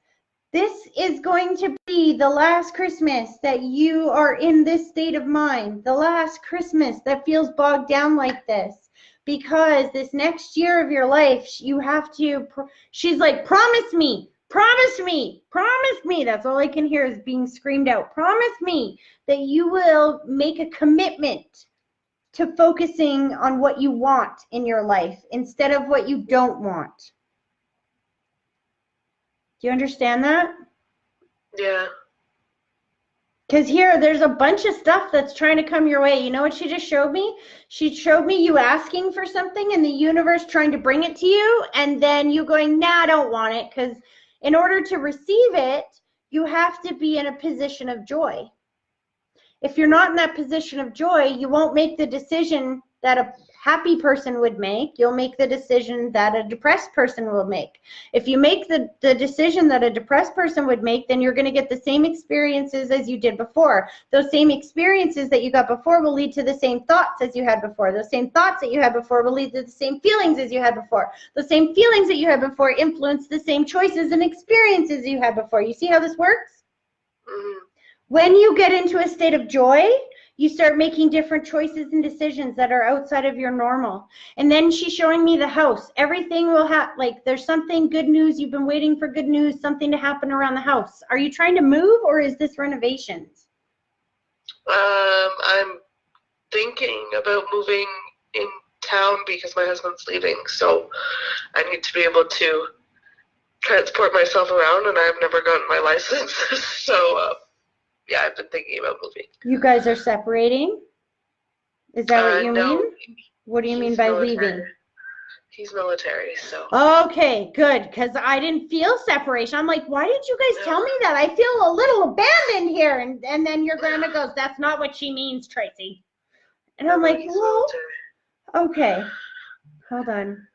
this is going to be the last Christmas that you are in this state of mind, the last Christmas that feels bogged down like this, because this next year of your life, you have to, she's like, promise me, promise me, promise me. That's all I can hear is being screamed out. Promise me that you will make a commitment to focusing on what you want in your life instead of what you don't want. Do you understand that? Yeah. Because here, there's a bunch of stuff that's trying to come your way. You know what she just showed me? She showed me you asking for something and the universe trying to bring it to you, and then you going, nah, I don't want it. Because in order to receive it, you have to be in a position of joy. If you're not in that position of joy, you won't make the decision that a happy person would make. You'll make the decision that a depressed person will make. If you make the decision that a depressed person would make, then you're going to get the same experiences as you did before. Those same experiences that you got before will lead to the same thoughts as you had before. Those same thoughts that you had before will lead to the same feelings as you had before. The same feelings that you had before influence the same choices and experiences you had before. You see how this works? Mm-hmm. When you get into a state of joy, you start making different choices and decisions that are outside of your normal. And then she's showing me the house. Everything will have, like, there's something good news. You've been waiting for good news, something to happen around the house. Are you trying to move, or is this renovations? I'm thinking about moving in town because my husband's leaving. So I need to be able to transport myself around, and I've never gotten my license. So, yeah, I've been thinking about moving. You guys are separating? Is that what you no, mean? What do you mean by military. leaving? He's military, so. Okay, good, because I didn't feel separation. I'm like, why did you guys tell me that? I feel a little abandoned here. And then your grandma goes, that's not what she means, Tracy. And I'm like, well, okay, hold on.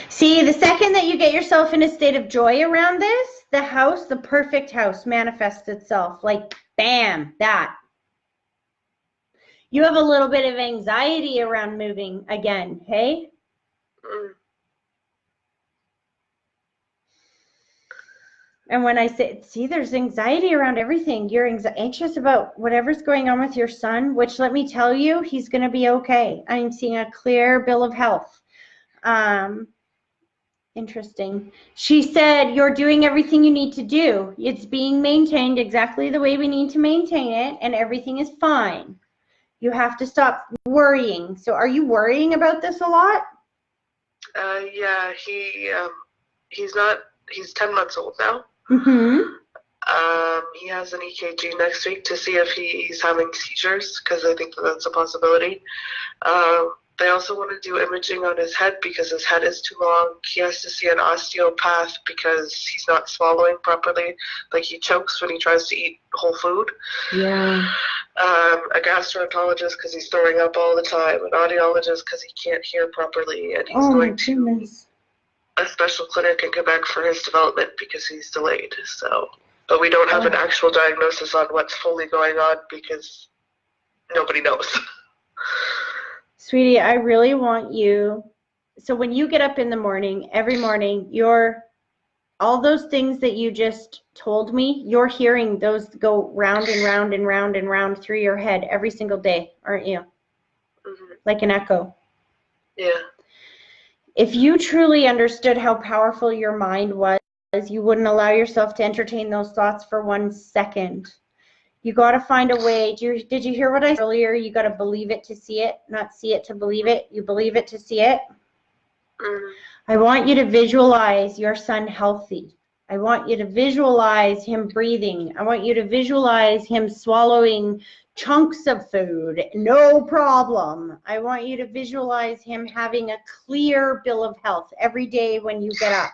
See, the second that you get yourself in a state of joy around this, the house, the perfect house, manifests itself. Like, bam, that. You have a little bit of anxiety around moving again, hey? And when I say, see, there's anxiety around everything. You're anxious about whatever's going on with your son, which, let me tell you, he's going to be okay. I'm seeing a clear bill of health. Interesting. She said, you're doing everything you need to do. It's being maintained exactly the way we need to maintain it, and everything is fine. You have to stop worrying. So are you worrying about this a lot? Yeah, he's 10 months old now. Mm-hmm. He has an EKG next week to see if he's having seizures, because I think that's a possibility. They also want to do imaging on his head because his head is too long. He has to see an osteopath because he's not swallowing properly. Like, he chokes when he tries to eat whole food. Yeah. A gastroenterologist because he's throwing up all the time. An audiologist because he can't hear properly. And he's going to a special clinic in Quebec for his development because he's delayed. So, but we don't have an actual diagnosis on what's fully going on because nobody knows. Sweetie, I really want you, so when you get up in the morning, every morning, all those things that you just told me, you're hearing those go round and round and round and round through your head every single day, aren't you? Mm-hmm. Like an echo. Yeah. If you truly understood how powerful your mind was, you wouldn't allow yourself to entertain those thoughts for 1 second. You got to find a way. Did you hear what I said earlier? You got to believe it to see it, not see it to believe it. You believe it to see it. Mm-hmm. I want you to visualize your son healthy. I want you to visualize him breathing. I want you to visualize him swallowing chunks of food, no problem. I want you to visualize him having a clear bill of health every day when you get up.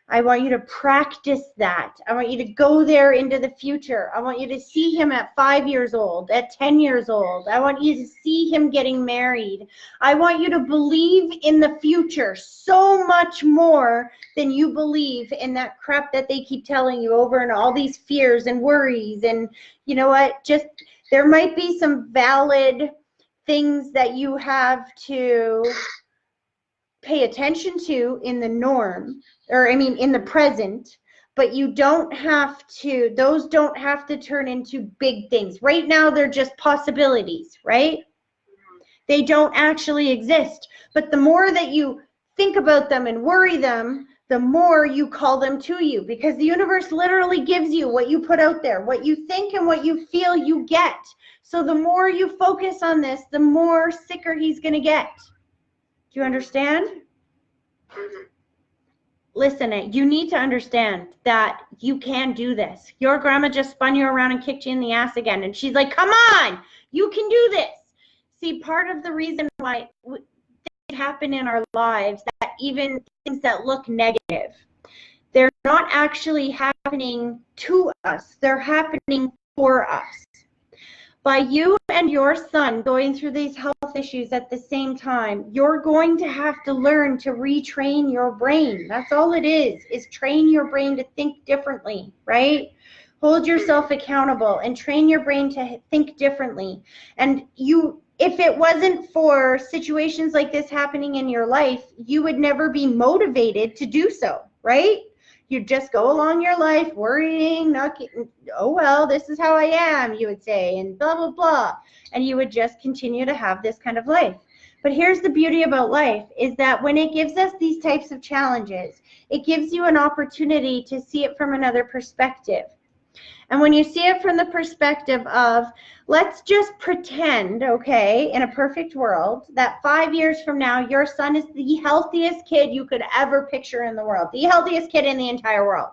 I want you to practice that. I want you to go there into the future. I want you to see him at 5 years old, at 10 years old. I want you to see him getting married. I want you to believe in the future so much more than you believe in that crap that they keep telling you over, and all these fears and worries. And you know what? Just, there might be some valid things that you have to pay attention to in the norm, or I mean in the present, but you don't have to, those don't have to turn into big things. Right now they're just possibilities, right? They don't actually exist. But the more that you think about them and worry them, the more you call them to you, because the universe literally gives you what you put out there. What you think and what you feel, you get. So the more you focus on this, the more sicker he's going to get. Do you understand? Mm-hmm. Listen, you need to understand that you can do this. Your grandma just spun you around and kicked you in the ass again. And she's like, come on, you can do this. See, part of the reason why things happen in our lives, that even things that look negative, They're not actually happening to us. They're happening for us. By you and your son going through these health issues at the same time, you're going to have to learn to retrain your brain. That's all it is train your brain to think differently, right? Hold yourself accountable and train your brain to think differently. And if it wasn't for situations like this happening in your life, you would never be motivated to do so, right? You just go along your life worrying, not getting, oh, well, this is how I am, you would say, and blah, blah, blah. And you would just continue to have this kind of life. But here's the beauty about life is that when it gives us these types of challenges, it gives you an opportunity to see it from another perspective. And when you see it from the perspective of, let's just pretend, okay, in a perfect world, that 5 years from now, your son is the healthiest kid you could ever picture in the world, the healthiest kid in the entire world.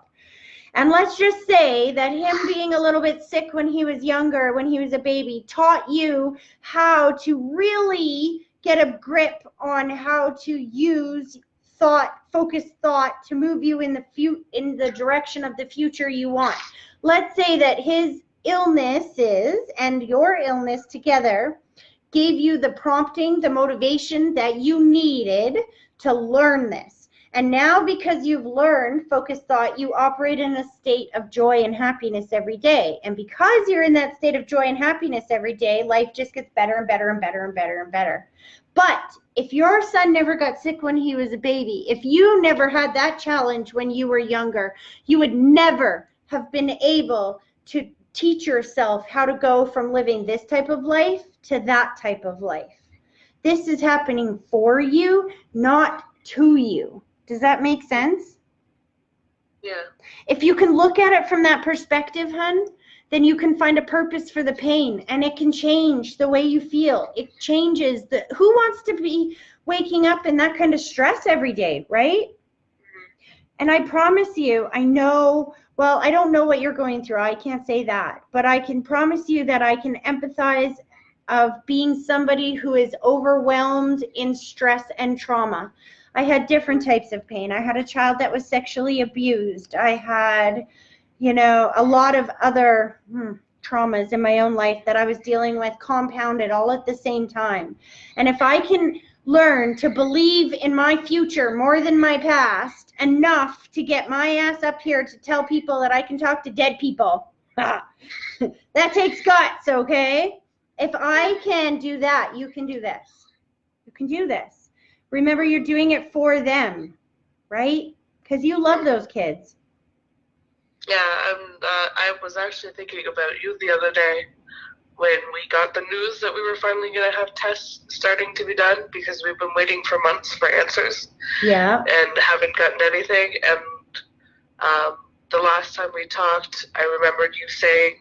And let's just say that him being a little bit sick when he was younger, when he was a baby, taught you how to really get a grip on how to use focused thought to move you in the direction of the future you want. Let's say that his illnesses and your illness together gave you the prompting, the motivation that you needed to learn this. And now because you've learned focused thought, you operate in a state of joy and happiness every day. And because you're in that state of joy and happiness every day, life just gets better and better and better and better and better. But if your son never got sick when he was a baby, if you never had that challenge when you were younger, you would never have been able to teach yourself how to go from living this type of life to that type of life. This is happening for you, not to you. Does that make sense? Yeah. If you can look at it from that perspective, hun, then you can find a purpose for the pain, and it can change the way you feel. It changes who wants to be waking up in that kind of stress every day, right? And I promise you, I know, well, I don't know what you're going through. I can't say that. But I can promise you that I can empathize of being somebody who is overwhelmed in stress and trauma. I had different types of pain. I had a child that was sexually abused. I had, a lot of other traumas in my own life that I was dealing with compounded all at the same time. And if I can learn to believe in my future more than my past enough to get my ass up here to tell people that I can talk to dead people, that takes guts, okay? If I can do that, you can do this. You can do this. Remember, you're doing it for them, right? Because you love those kids. Yeah, I was actually thinking about you the other day when we got the news that we were finally going to have tests starting to be done, because we've been waiting for months for answers. Yeah. And haven't gotten anything. And the last time we talked, I remembered you saying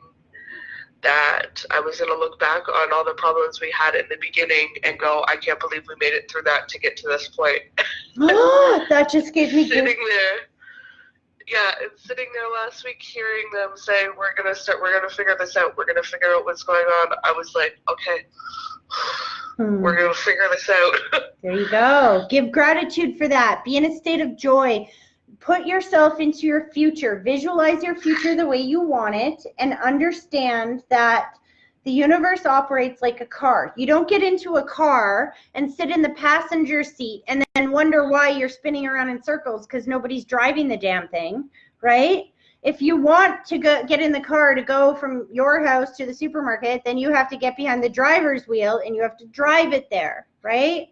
that I was going to look back on all the problems we had in the beginning and go, I can't believe we made it through that to get to this point. That just gave me sitting there. Yeah, and sitting there last week hearing them say, we're going to figure this out. We're going to figure out what's going on. I was like, okay, we're going to figure this out. There you go. Give gratitude for that. Be in a state of joy. Put yourself into your future. Visualize your future the way you want it, and understand that the universe operates like a car. You don't get into a car and sit in the passenger seat and then wonder why you're spinning around in circles because nobody's driving the damn thing, right? If you want to get in the car to go from your house to the supermarket, then you have to get behind the driver's wheel and you have to drive it there, right?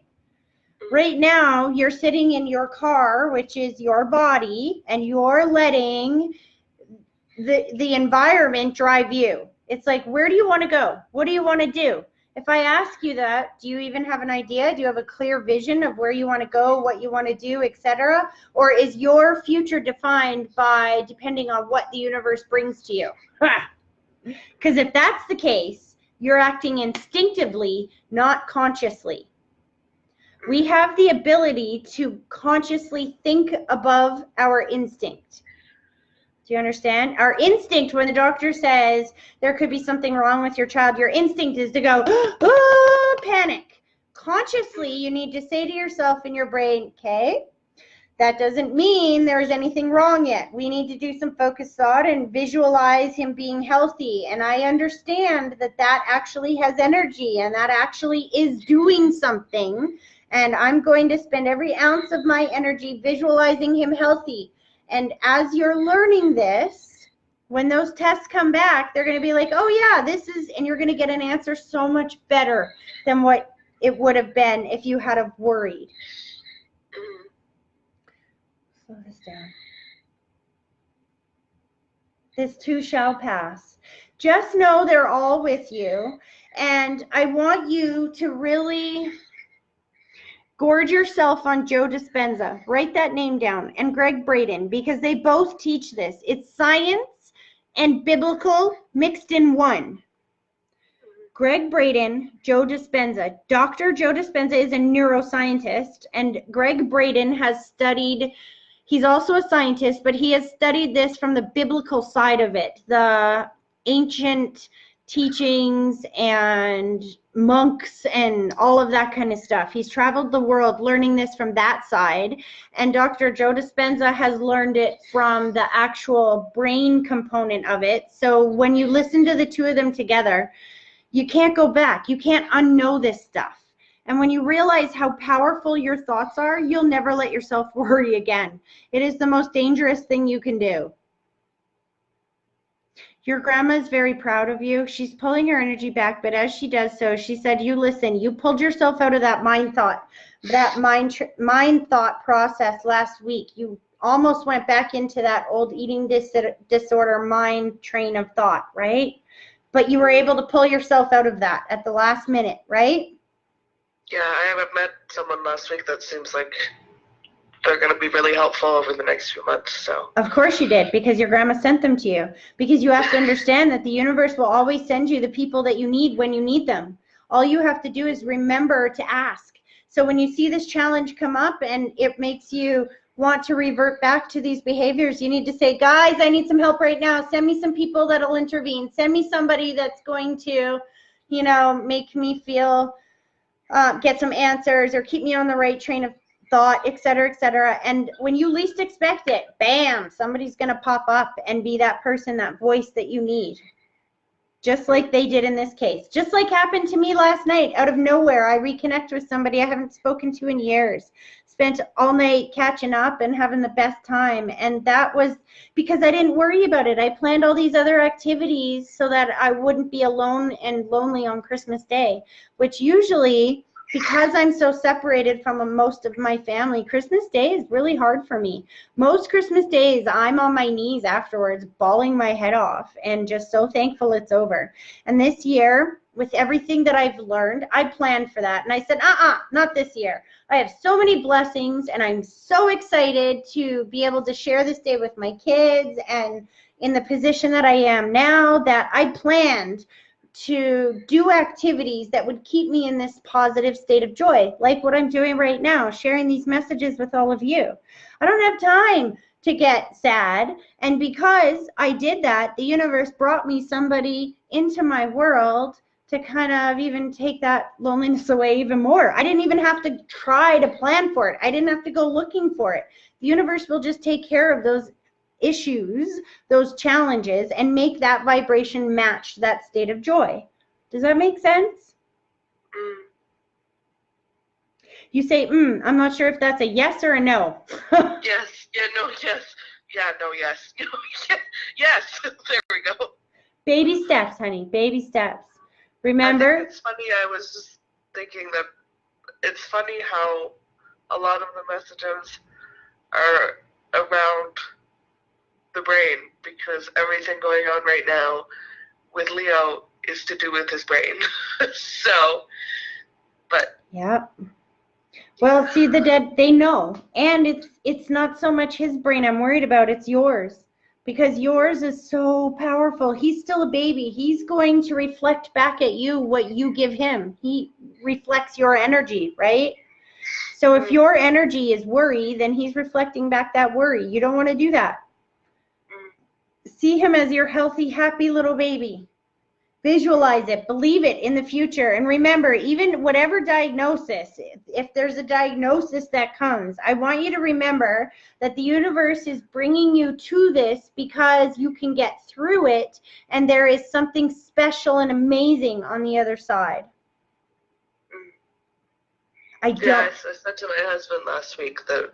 Right now, you're sitting in your car, which is your body, and you're letting the environment drive you. It's like, where do you want to go? What do you want to do? If I ask you that, do you even have an idea? Do you have a clear vision of where you want to go, what you want to do, etc.? Or is your future defined by depending on what the universe brings to you? Because if that's the case, you're acting instinctively, not consciously. We have the ability to consciously think above our instinct. Do you understand? Our instinct, when the doctor says there could be something wrong with your child, your instinct is to go, panic. Consciously, you need to say to yourself in your brain, okay, That doesn't mean there's anything wrong yet. We need to do some focused thought and visualize him being healthy. And I understand that that actually has energy and that actually is doing something. And I'm going to spend every ounce of my energy visualizing him healthy. And as you're learning this, when those tests come back, they're going to be like, oh yeah, this is, and you're going to get an answer so much better than what it would have been if you had have worried. Slow this down. This too shall pass. Just know they're all with you. And I want you to really gorge yourself on Joe Dispenza. Write that name down. And Greg Braden, because they both teach this. It's science and biblical mixed in one. Greg Braden, Joe Dispenza. Dr. Joe Dispenza is a neuroscientist, and Greg Braden has studied, he's also a scientist, but he has studied this from the biblical side of it, the ancient teachings and monks and all of that kind of stuff. He's traveled the world learning this from that side, and Dr. Joe Dispenza has learned it from the actual brain component of it. So when you listen to the two of them together, you can't go back. You can't unknow this stuff. And when you realize how powerful your thoughts are, you'll never let yourself worry again. It is the most dangerous thing you can do. Your grandma is very proud of you. She's pulling her energy back, but as she does so, she said, you listen, you pulled yourself out of that mind thought process last week. You almost went back into that old eating disorder mind train of thought, right? But you were able to pull yourself out of that at the last minute, right? Yeah, I haven't met someone last week that seems like they're going to be really helpful over the next few months. So. Of course you did, because your grandma sent them to you. Because you have to understand that the universe will always send you the people that you need when you need them. All you have to do is remember to ask. So when you see this challenge come up and it makes you want to revert back to these behaviors, you need to say, guys, I need some help right now. Send me some people that'll intervene. Send me somebody that's going to, you know, make me feel, get some answers or keep me on the right train of thought, et cetera, et cetera. And when you least expect it, bam, somebody's going to pop up and be that person, that voice that you need. Just like they did in this case. Just like happened to me last night. Out of nowhere, I reconnect with somebody I haven't spoken to in years. Spent all night catching up and having the best time. And that was because I didn't worry about it. I planned all these other activities so that I wouldn't be alone and lonely on Christmas Day, which usually, because I'm so separated from most of my family, Christmas Day is really hard for me. Most Christmas days, I'm on my knees afterwards, bawling my head off and just so thankful it's over. And this year, with everything that I've learned, I planned for that. And I said, not this year. I have so many blessings, and I'm so excited to be able to share this day with my kids, and in the position that I am now, that I planned to do activities that would keep me in this positive state of joy, like what I'm doing right now, sharing these messages with all of you. I don't have time to get sad, and because I did that, the universe brought me somebody into my world to kind of even take that loneliness away even more. I didn't even have to try to plan for it. I didn't have to go looking for it. The universe will just take care of those issues, those challenges, and make that vibration match that state of joy. Does that make sense? You say, I'm not sure if that's a yes or a no. Yes, yeah, no, yes. Yeah, no, yes. Yes, there we go. Baby steps, honey, baby steps. Remember? I think it's funny, I was just thinking that it's funny how a lot of the messages are around the brain, because everything going on right now with Leo is to do with his brain. So, but. Yep. Well, see, the dead, they know. And it's not so much his brain I'm worried about, it's yours. Because yours is so powerful. He's still a baby. He's going to reflect back at you what you give him. He reflects your energy, right? So if your energy is worry, then he's reflecting back that worry. You don't want to do that. See him as your healthy, happy little baby. Visualize it, believe it in the future. And remember, even whatever diagnosis, if there's a diagnosis that comes, I want you to remember that the universe is bringing you to this because you can get through it, and there is something special and amazing on the other side. Yes, I said to my husband last week that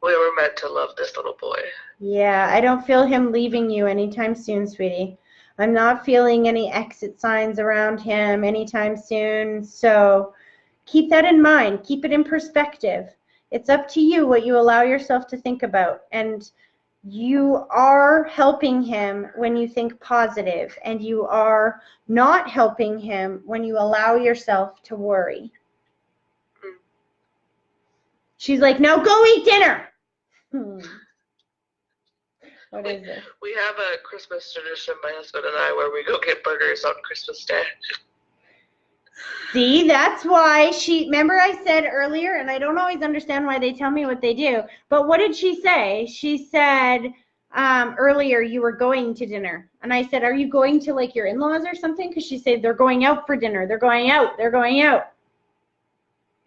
we were meant to love this little boy. Yeah, I don't feel him leaving you anytime soon, sweetie. I'm not feeling any exit signs around him anytime soon. So keep that in mind. Keep it in perspective. It's up to you what you allow yourself to think about. And you are helping him when you think positive, and you are not helping him when you allow yourself to worry. She's like, no, go eat dinner. What is it? We have a Christmas tradition, my husband and I, where we go get burgers on Christmas Day. See, that's why remember I said earlier, and I don't always understand why they tell me what they do, but what did she say? She said earlier you were going to dinner. And I said, are you going to like your in-laws or something? Because she said they're going out for dinner. They're going out. They're going out.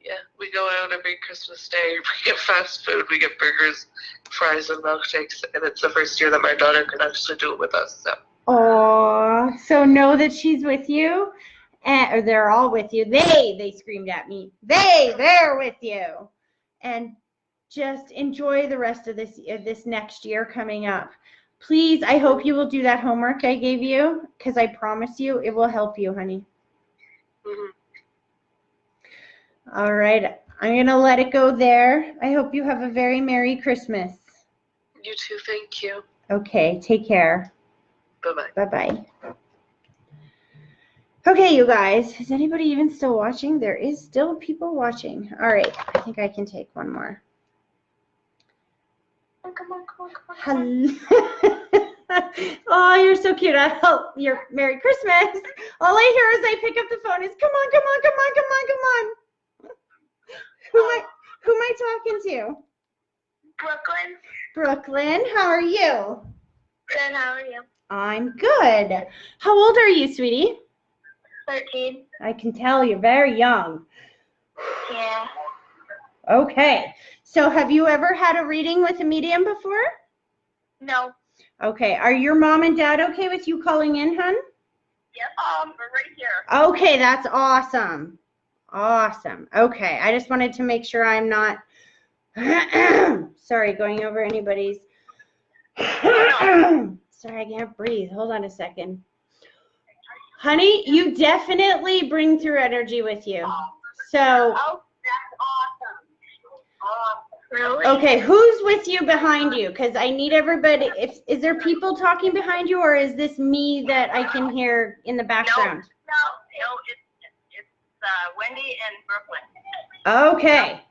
Yeah, we go out every Christmas Day. We get fast food. We get burgers, fries, and milkshakes. And it's the first year that my daughter can actually do it with us. So. Oh, so know that she's with you, or they're all with you. They screamed at me. They're with you, and just enjoy the rest of this next year coming up. Please, I hope you will do that homework I gave you, because I promise you it will help you, honey. Mm-hmm. All right, I'm going to let it go there. I hope you have a very Merry Christmas. You too, thank you. Okay, take care. Bye-bye. Bye-bye. Okay, you guys, is anybody even still watching? There is still people watching. All right, I think I can take one more. Come on. Hello. Oh, you're so cute. You're Merry Christmas. All I hear as I pick up the phone is, come on. Who am I talking to? Brooklyn, how are you? Good, how are you? I'm good. How old are you, sweetie? 13. I can tell you're very young. Yeah. Okay. So have you ever had a reading with a medium before? No. Okay. Are your mom and dad okay with you calling in, hun? Yep, we're right here. Okay, that's awesome. Awesome. Okay. I just wanted to make sure I'm not sorry, going over anybody's sorry, I can't breathe. Hold on a second. Honey, you definitely bring through energy with you. So Oh, that's awesome. Really? okay, who's with you behind you? Because I need everybody. Is there people talking behind you, or is this me that I can hear in the background? No, it's Wendy and Brooklyn. Okay.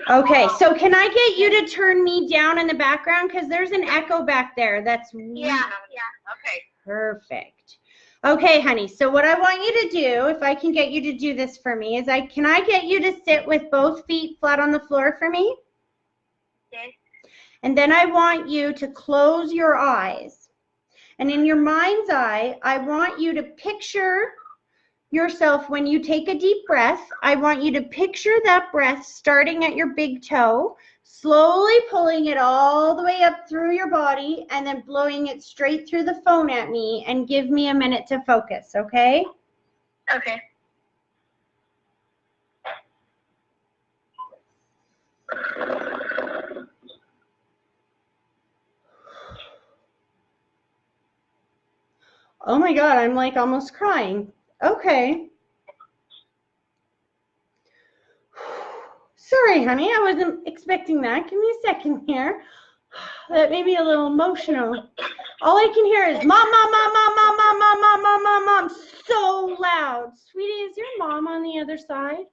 Okay, so can I get you to turn me down in the background? Because there's an echo back there. That's Yeah, okay. perfect. Okay, honey, so what I want you to do, if I can get you to do this for me, is can I get you to sit with both feet flat on the floor for me? Okay. And then I want you to close your eyes. And in your mind's eye, I want you to picture yourself when you take a deep breath. I want you to picture that breath starting at your big toe, slowly pulling it all the way up through your body, and then blowing it straight through the phone at me, and give me a minute to focus, okay? Okay. Oh my God, I'm like almost crying. Okay. Sorry, honey, I wasn't expecting that. Give me a second here. That made me a little emotional. All I can hear is mom, mom, mom, mom, mom, mom, mom, mom, mom, mom, mom, so loud. Sweetie, is your mom on the other side?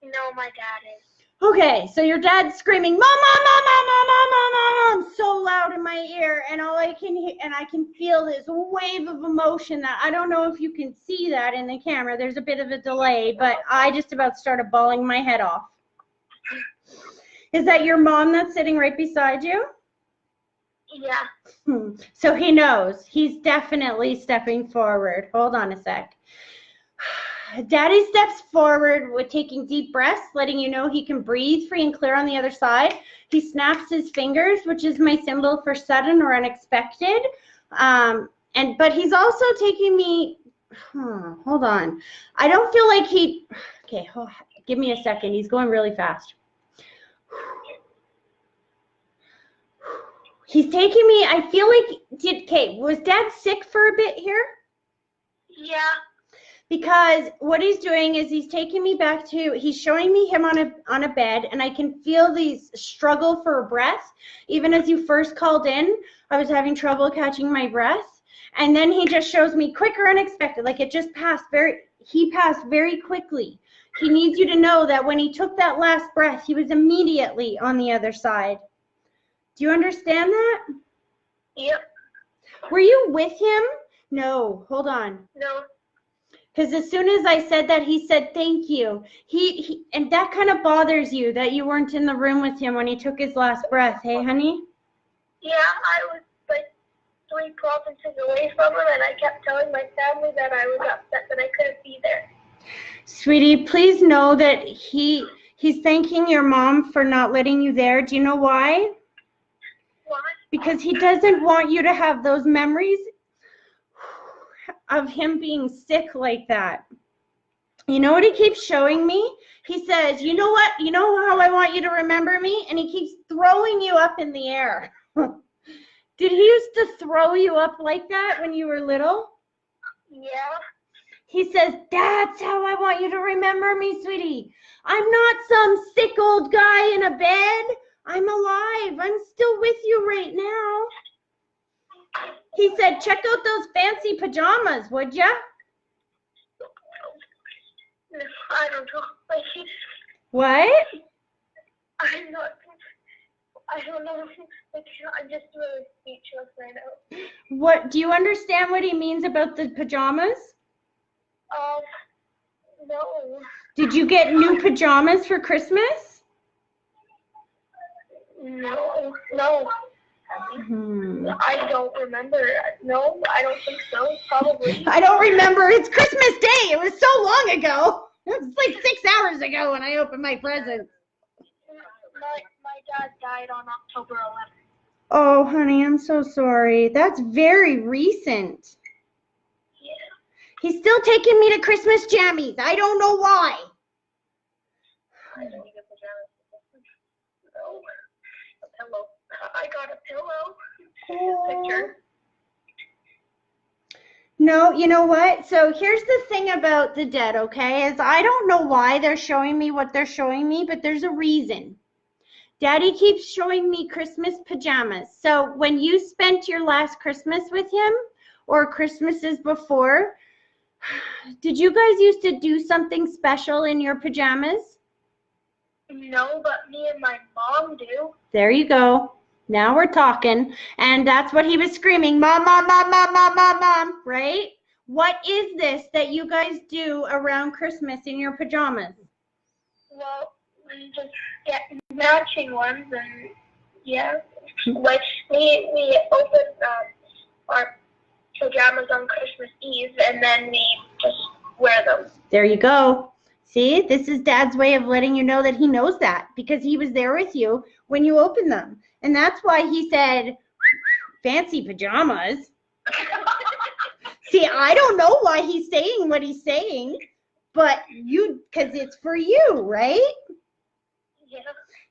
No, my dad is. Okay, so your dad's screaming, mom, mom, mom, mom, mom, mom, mom, mom, mom, so loud in my ear, and all I can hear, and I can feel this wave of emotion that I don't know if you can see that in the camera. There's a bit of a delay, but I just about started bawling my head off. Is that your mom that's sitting right beside you? Yeah. So he knows. He's definitely stepping forward. Hold on a sec. Daddy steps forward with taking deep breaths, letting you know he can breathe free and clear on the other side. He snaps his fingers, which is my symbol for sudden or unexpected. But he's also taking me, hold on. I don't feel like okay, give me a second. He's going really fast. He's taking me, I feel like, was Dad sick for a bit here? Yeah. Because what he's doing is he's taking me back to, he's showing me him on a bed, and I can feel these struggle for a breath. Even as you first called in, I was having trouble catching my breath. And then he just shows me quicker, unexpected, like it just passed he passed very quickly. He needs you to know that when he took that last breath, he was immediately on the other side. Do you understand that? Yep. Were you with him? No, hold on. No. Because as soon as I said that, he said, thank you. And that kind of bothers you that you weren't in the room with him when he took his last breath. Hey, honey? Yeah, I was like 3 provinces away from him, and I kept telling my family that I was upset that I couldn't be there. Sweetie, please know that he's thanking your mom for not letting you there. Do you know why? Why? Because he doesn't want you to have those memories of him being sick like that. You know what he keeps showing me? He says, you know what? You know how I want you to remember me? And he keeps throwing you up in the air. Did he used to throw you up like that when you were little? Yeah. He says, that's how I want you to remember me, sweetie. I'm not some sick old guy in a bed. I'm alive. I'm still with you right now. He said, check out those fancy pajamas, would ya? I don't know. What? I'm not. I don't know. I'm just really speechless right now. What? Do you understand what he means about the pajamas? No. Did you get new pajamas for Christmas? No. I don't remember. No, I don't think so. Probably. I don't remember. It's Christmas Day. It was so long ago. It was like 6 hours ago when I opened my presents. My dad died on October 11th. Oh, honey, I'm so sorry. That's very recent. Yeah. He's still taking me to Christmas jammies. I don't know why. I don't need a pajamas. No. A pillow. I got a pillow. Picture. No, you know what? So here's the thing about the dead, okay, is I don't know why they're showing me what they're showing me, but there's a reason. Daddy keeps showing me Christmas pajamas. So when you spent your last Christmas with him, or Christmases before, did you guys used to do something special in your pajamas? No, but me and my mom do. There you go. Now we're talking. And that's what he was screaming, Mom, Mom, Mom, Mom, Mom, Mom, Mom, right? What is this that you guys do around Christmas in your pajamas? Well, we just get matching ones, and yeah, like we open our pajamas on Christmas Eve, and then we just wear them. There you go. See, this is Dad's way of letting you know that he knows that, because he was there with you when you opened them. And that's why he said, fancy pajamas. See, I don't know why he's saying what he's saying, but because it's for you, right? Yeah.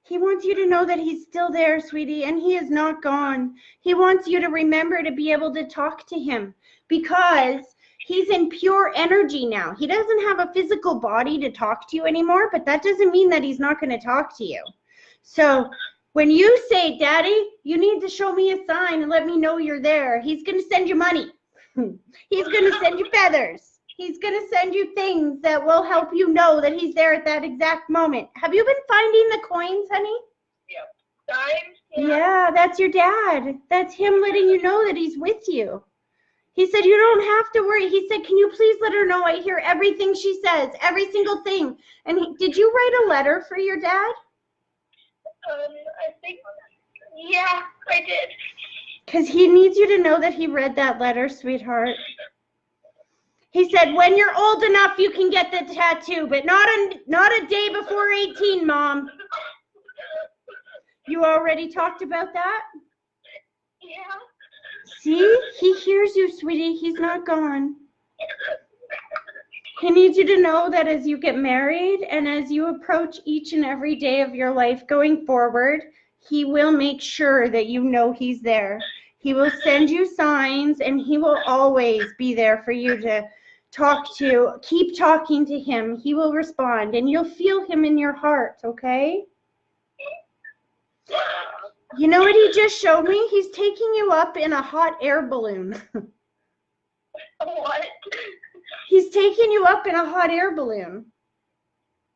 He wants you to know that he's still there, sweetie, and he is not gone. He wants you to remember to be able to talk to him, because he's in pure energy now. He doesn't have a physical body to talk to you anymore, but that doesn't mean that he's not going to talk to you. So when you say, Daddy, you need to show me a sign and let me know you're there, he's going to send you money. He's going to send you feathers. He's going to send you things that will help you know that he's there at that exact moment. Have you been finding the coins, honey? Yeah. Signs? Yeah, that's your dad. That's him letting you know that he's with you. He said, you don't have to worry. He said, can you please let her know I hear everything she says, every single thing. And did you write a letter for your dad? I think, yeah, I did. Because he needs you to know that he read that letter, sweetheart. He said, when you're old enough, you can get the tattoo, but not a day before 18, Mom. You already talked about that? Yeah. See? He hears you, sweetie. He's not gone. He needs you to know that as you get married and as you approach each and every day of your life going forward, he will make sure that you know he's there. He will send you signs, and he will always be there for you to talk to. Keep talking to him. He will respond, and you'll feel him in your heart, okay? You know what he just showed me? He's taking you up in a hot air balloon. What? He's taking you up in a hot air balloon.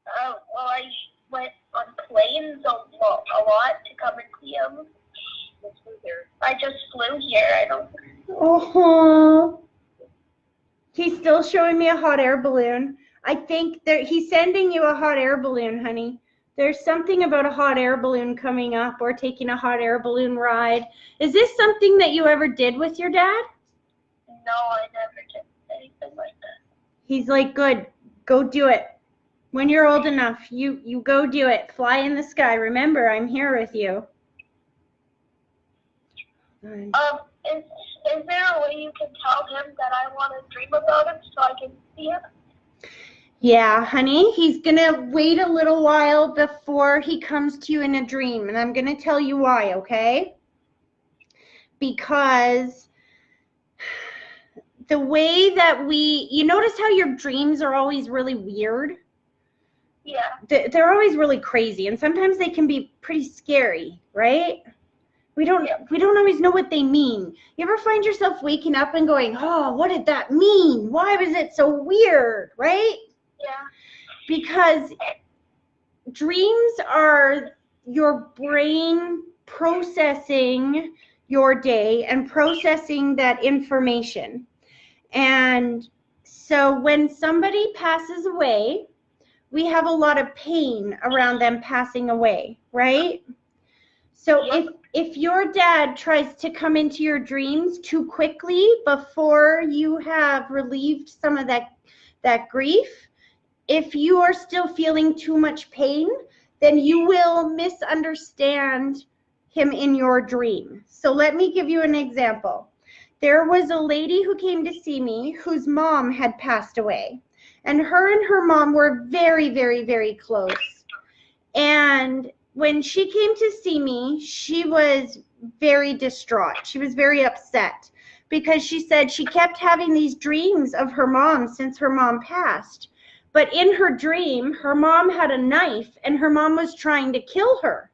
Well, I went on planes a lot to come and see him. I just flew here. I don't. Oh. He's still showing me a hot air balloon. I think he's sending you a hot air balloon, honey. There's something about a hot air balloon coming up or taking a hot air balloon ride. Is this something that you ever did with your dad? No, I never did anything like that. He's like, good, go do it. When you're old enough, you go do it. Fly in the sky. Remember, I'm here with you. Is there a way you can tell him that I want to dream about him so I can see him? Yeah, honey, he's going to wait a little while before he comes to you in a dream, and I'm going to tell you why, okay? Because the way that you notice how your dreams are always really weird? Yeah. They're always really crazy, and sometimes they can be pretty scary, right? We don't always know what they mean. You ever find yourself waking up and going, oh, what did that mean? Why was it so weird, right? Yeah. Because dreams are your brain processing your day and processing that information. And so when somebody passes away, we have a lot of pain around them passing away, right? So if your dad tries to come into your dreams too quickly before you have relieved some of that grief, if you are still feeling too much pain, then you will misunderstand him in your dream. So let me give you an example. There was a lady who came to see me whose mom had passed away. And her mom were very, very, very close. And when she came to see me, she was very distraught. She was very upset because she said she kept having these dreams of her mom since her mom passed. But in her dream, her mom had a knife and her mom was trying to kill her.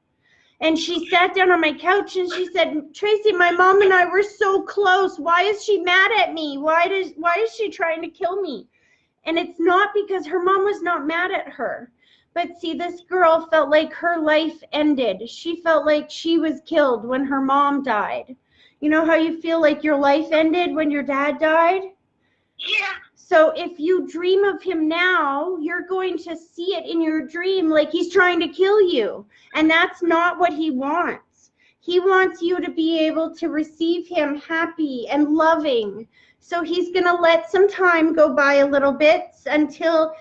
And she sat down on my couch and she said, Tracy, my mom and I were so close. Why is she mad at me? Why is she trying to kill me? And it's not because her mom was not mad at her. But see, this girl felt like her life ended. She felt like she was killed when her mom died. You know how you feel like your life ended when your dad died? Yeah. So if you dream of him now, you're going to see it in your dream like he's trying to kill you. And that's not what he wants. He wants you to be able to receive him happy and loving. So he's going to let some time go by a little bit until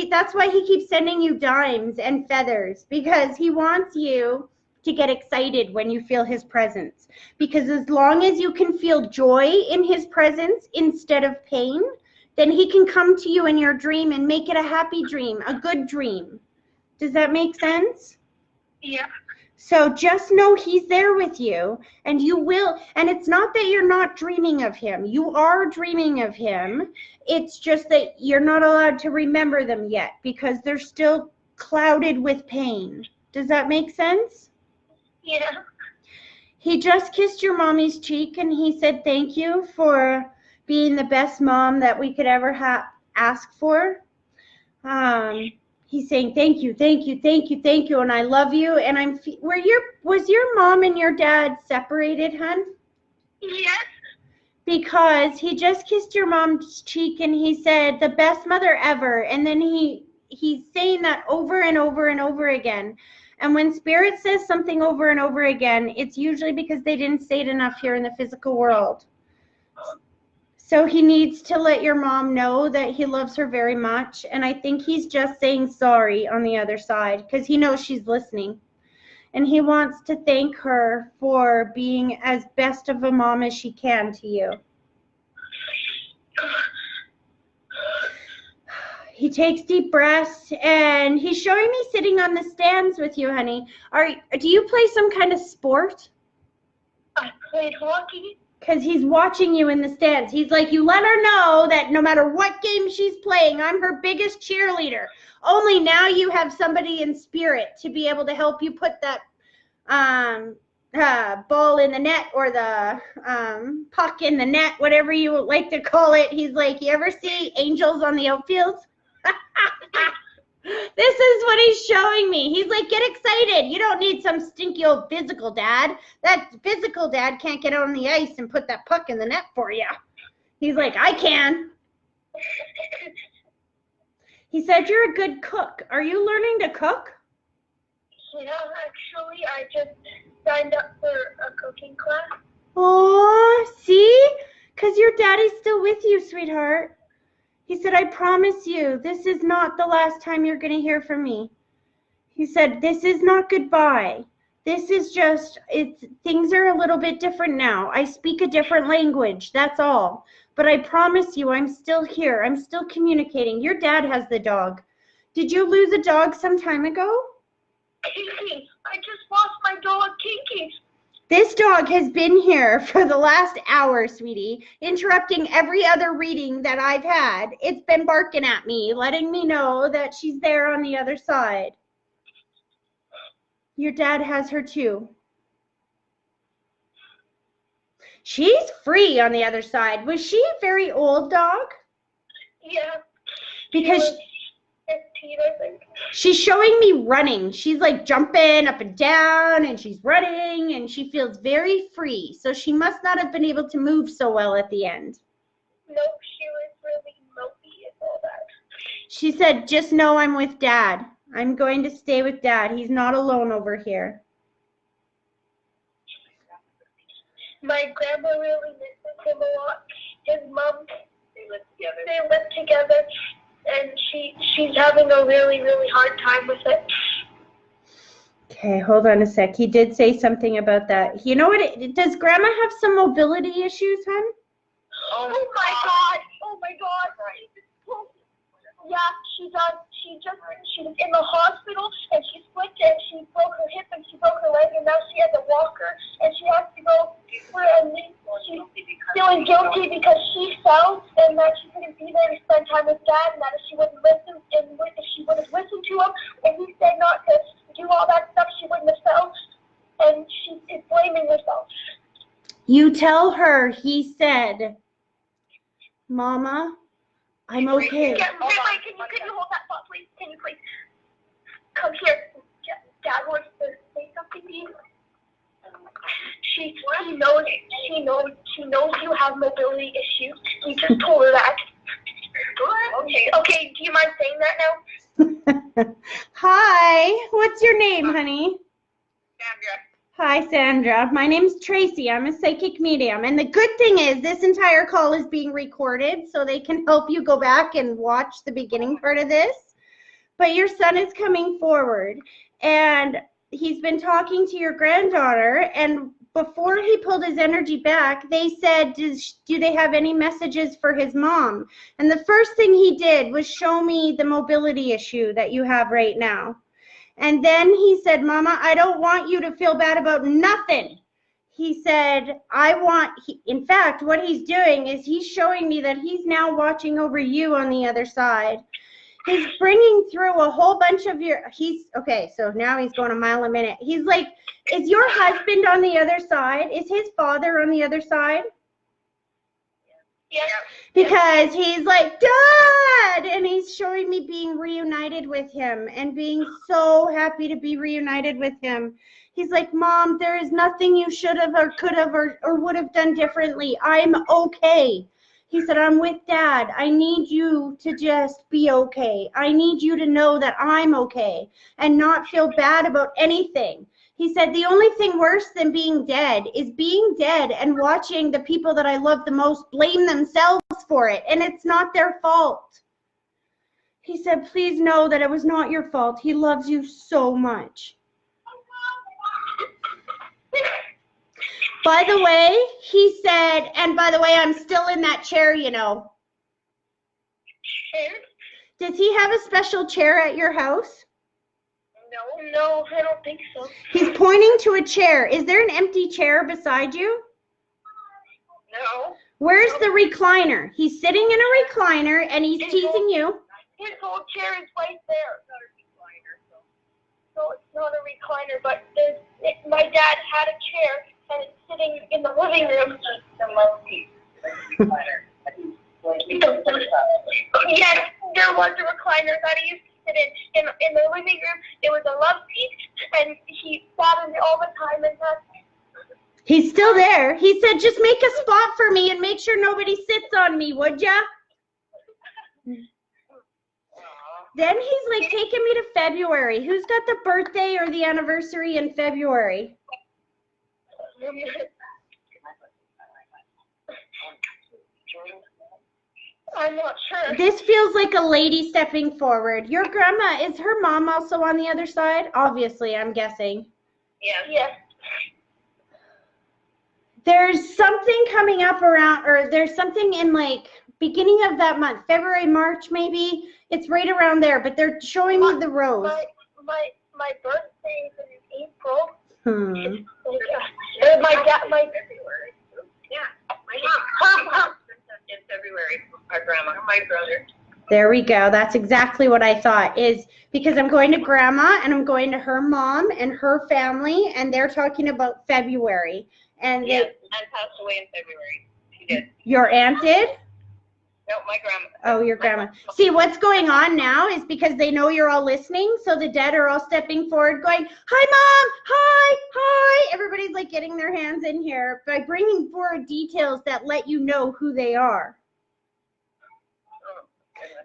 that's why he keeps sending you dimes and feathers, because he wants you to get excited when you feel his presence. Because as long as you can feel joy in his presence instead of pain, then he can come to you in your dream and make it a happy dream, a good dream. Does that make sense? Yeah. So just know he's there with you, and you will. And it's not that you're not dreaming of him. You are dreaming of him. It's just that you're not allowed to remember them yet because they're still clouded with pain. Does that make sense? Yeah. He just kissed your mommy's cheek, and he said thank you for being the best mom that we could ever ask for. He's saying thank you, thank you, thank you, thank you, and I love you. And was your mom and your dad separated, hun? Yes. Because he just kissed your mom's cheek and he said the best mother ever, and then he's saying that over and over and over again. And when spirit says something over and over again, it's usually because they didn't say it enough here in the physical world. So he needs to let your mom know that he loves her very much. And I think he's just saying sorry on the other side because he knows she's listening. And he wants to thank her for being as best of a mom as she can to you. He takes deep breaths, and he's showing me sitting on the stands with you, honey. Do you play some kind of sport? I played hockey. Because he's watching you in the stands. He's like, you let her know that no matter what game she's playing, I'm her biggest cheerleader. Only now you have somebody in spirit to be able to help you put that ball in the net, or the puck in the net, whatever you would like to call it. He's like, you ever see angels on the outfield? This is what he's showing me. He's like, get excited. You don't need some stinky old physical dad. That physical dad can't get out on the ice and put that puck in the net for you. He's like, I can. He said you're a good cook. Are you learning to cook? Yeah, actually, I just signed up for a cooking class. Oh, see? Because your daddy's still with you, sweetheart. He said, I promise you, this is not the last time you're going to hear from me. He said, this is not goodbye. This is just, things are a little bit different now. I speak a different language, that's all. But I promise you, I'm still here. I'm still communicating. Your dad has the dog. Did you lose a dog some time ago? Kinky. I just lost my dog, Kinky. This dog has been here for the last hour, sweetie, interrupting every other reading that I've had. It's been barking at me, letting me know that she's there on the other side. Your dad has her too. She's free on the other side. Was she a very old dog? Yeah. Because 15, I think. She's showing me running. She's like jumping up and down, and she's running, and she feels very free. So she must not have been able to move so well at the end. No, she was really mopey and all that. She said, just know I'm with Dad. I'm going to stay with Dad. He's not alone over here. My grandma really misses him a lot. His mom, they live together. And she's having a really, really hard time with it. Okay, hold on a sec. He did say something about that. You know what? Does Grandma have some mobility issues, hon? Oh my God! Oh my God! Yeah, she does. She was in the hospital, and she split, and she broke her hip, and she broke her leg, and now she has a walker, and she has to go for a leave. She's feeling guilty because she fell, and that she couldn't be there to spend time with Dad, and that if she wouldn't listen, and if she would have listened to him, and he said not to do all that stuff, she wouldn't have fell, and she is blaming herself. You tell her he said, Mama, I'm okay. Can you hold that thought, please? Can you please? Come here. Dad wants to say something to you. She knows you have mobility issues. You just told her that. Okay, do you mind saying that now? Hi, what's your name, honey? Sandra. Hi, Sandra. My name's Tracy. I'm a psychic medium. And the good thing is this entire call is being recorded, so they can help you go back and watch the beginning part of this. But your son is coming forward, and he's been talking to your granddaughter, and before he pulled his energy back, they said, do they have any messages for his mom? And the first thing he did was show me the mobility issue that you have right now. And then he said, Mama, I don't want you to feel bad about nothing. He said, in fact, what he's doing is he's showing me that he's now watching over you on the other side. He's bringing through a whole bunch of okay, so now he's going a mile a minute. He's like, is your husband on the other side? Is his father on the other side? Yeah. Because he's like, Dad! And he's showing me being reunited with him and being so happy to be reunited with him. He's like, Mom, there is nothing you should have or could have or would have done differently. I'm okay. He said, I'm with Dad. I need you to just be okay. I need you to know that I'm okay and not feel bad about anything. He said, the only thing worse than being dead is being dead and watching the people that I love the most blame themselves for it, and it's not their fault. He said, please know that it was not your fault. He loves you so much. By the way, he said, and by the way, I'm still in that chair, you know. Does he have a special chair at your house? No, I don't think so. He's pointing to a chair. Is there an empty chair beside you? No. Where's the recliner? He's sitting in a recliner and he's teasing you. His whole chair is right there. It's not a recliner, so it's not a recliner, but my dad had a chair and it's sitting in the living room. The love seat. Yes, there was a recliner that he used to sit in the living room. It was a love seat, and he sat in it all the time. And he's still there. He said, just make a spot for me and make sure nobody sits on me, would ya? Then he's like taking me to February. Who's got the birthday or the anniversary in February? I'm not sure. This feels like a lady stepping forward. Your grandma, is her mom also on the other side? Obviously, I'm guessing. Yes. There's something coming up around, or there's something in like beginning of that month, February, March maybe. It's right around there, but they're showing me the rose. My birthday is in April. Hmm. My February. Yeah, my mom. In February, our grandma, my brother. There we go. That's exactly what I thought, is because I'm going to grandma and I'm going to her mom and her family, and they're talking about February. And yes, and passed away in February. She did. Your aunt did? No, my grandma. Oh, your grandma. See, what's going on now is because they know you're all listening, so the dead are all stepping forward going, hi, Mom, hi. Everybody's like getting their hands in here by bringing forward details that let you know who they are.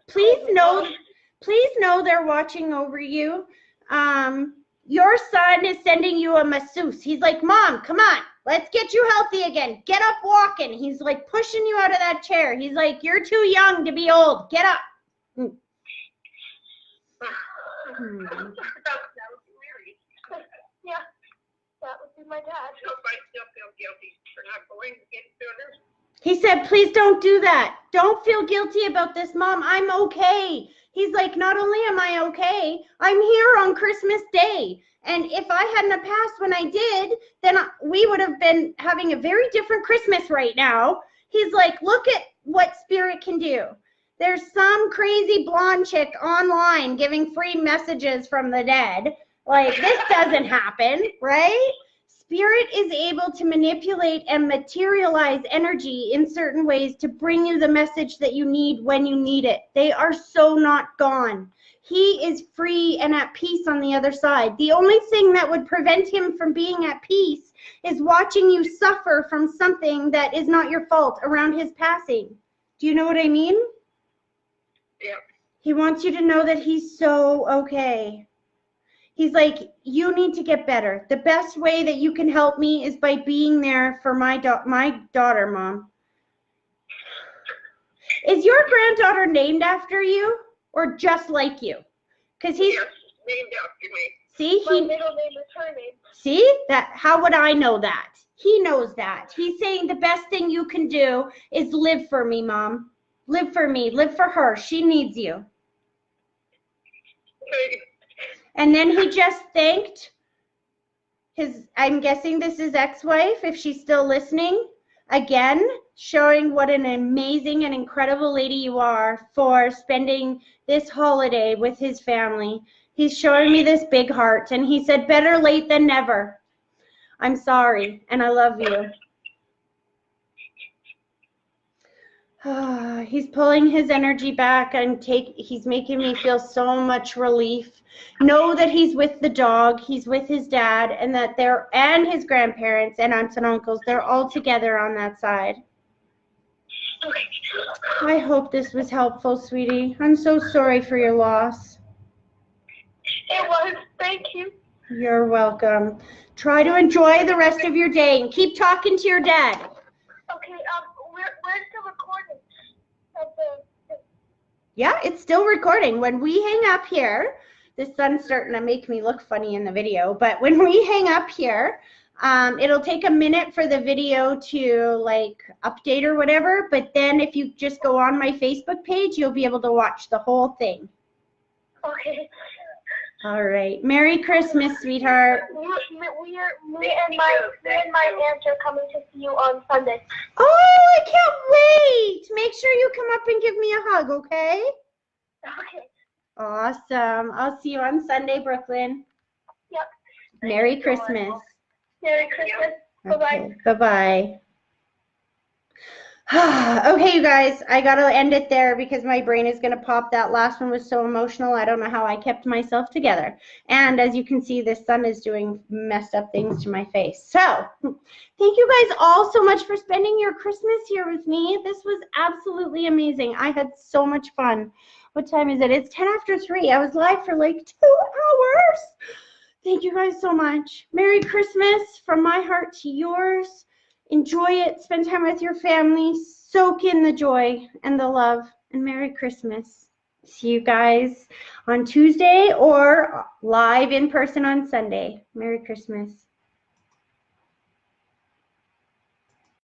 Please know they're watching over you. Your son is sending you a masseuse. He's like, Mom, come on. Let's get you healthy again. Get up walking. He's like pushing you out of that chair. He's like, you're too young to be old. Get up. That would be weird. Yeah, that would be my dad. So I still feel guilty for not going to get sooner. He said, please don't do that. Don't feel guilty about this, Mom. I'm okay. He's like, not only am I okay, I'm here on Christmas Day. And if I hadn't have passed when I did, then we would have been having a very different Christmas right now. He's like, look at what spirit can do. There's some crazy blonde chick online giving free messages from the dead. Like, this doesn't happen, right? Spirit is able to manipulate and materialize energy in certain ways to bring you the message that you need when you need it. They are so not gone. He is free and at peace on the other side. The only thing that would prevent him from being at peace is watching you suffer from something that is not your fault around his passing. Do you know what I mean? Yeah. He wants you to know that he's so okay. He's like, you need to get better. The best way that you can help me is by being there for my daughter, Mom. Is your granddaughter named after you or just like you? Because he's named after me. See, my middle name is her name. See that? How would I know that? He knows that. He's saying the best thing you can do is live for me, Mom. Live for me. Live for her. She needs you. Okay. And then he just thanked his, I'm guessing this is ex-wife, if she's still listening, again, showing what an amazing and incredible lady you are for spending this holiday with his family. He's showing me this big heart, and he said, better late than never. I'm sorry, and I love you. He's pulling his energy back and he's making me feel so much relief. Know that he's with the dog, he's with his dad, and that and his grandparents and aunts and uncles, they're all together on that side. I hope this was helpful, sweetie. I'm so sorry for your loss. It was. Thank you. You're welcome. Try to enjoy the rest of your day and keep talking to your dad. Okay, where's the recording? Yeah, it's still recording. When we hang up here, the sun's starting to make me look funny in the video, but when we hang up here, it'll take a minute for the video to like update or whatever, but then if you just go on my Facebook page, you'll be able to watch the whole thing. Okay. All right. Merry Christmas, sweetheart. Me and my aunts are coming to see you on Sunday. Oh, I can't wait. Make sure you come up and give me a hug, okay? Okay. Awesome. I'll see you on Sunday, Brooklyn. Yep. Merry Christmas. Merry Christmas. Bye-bye. Okay, bye-bye. Okay, you guys, I gotta end it there because my brain is gonna pop. That last one was so emotional. I don't know how I kept myself together. And as you can see, the sun is doing messed up things to my face. So, thank you guys all so much for spending your Christmas here with me. This was absolutely amazing. I had so much fun. What time is it? It's 10 after 3. I was live for like 2 hours. Thank you guys so much. Merry Christmas from my heart to yours. Enjoy it. Spend time with your family. Soak in the joy and the love. And Merry Christmas. See you guys on Tuesday or live in person on Sunday. Merry Christmas.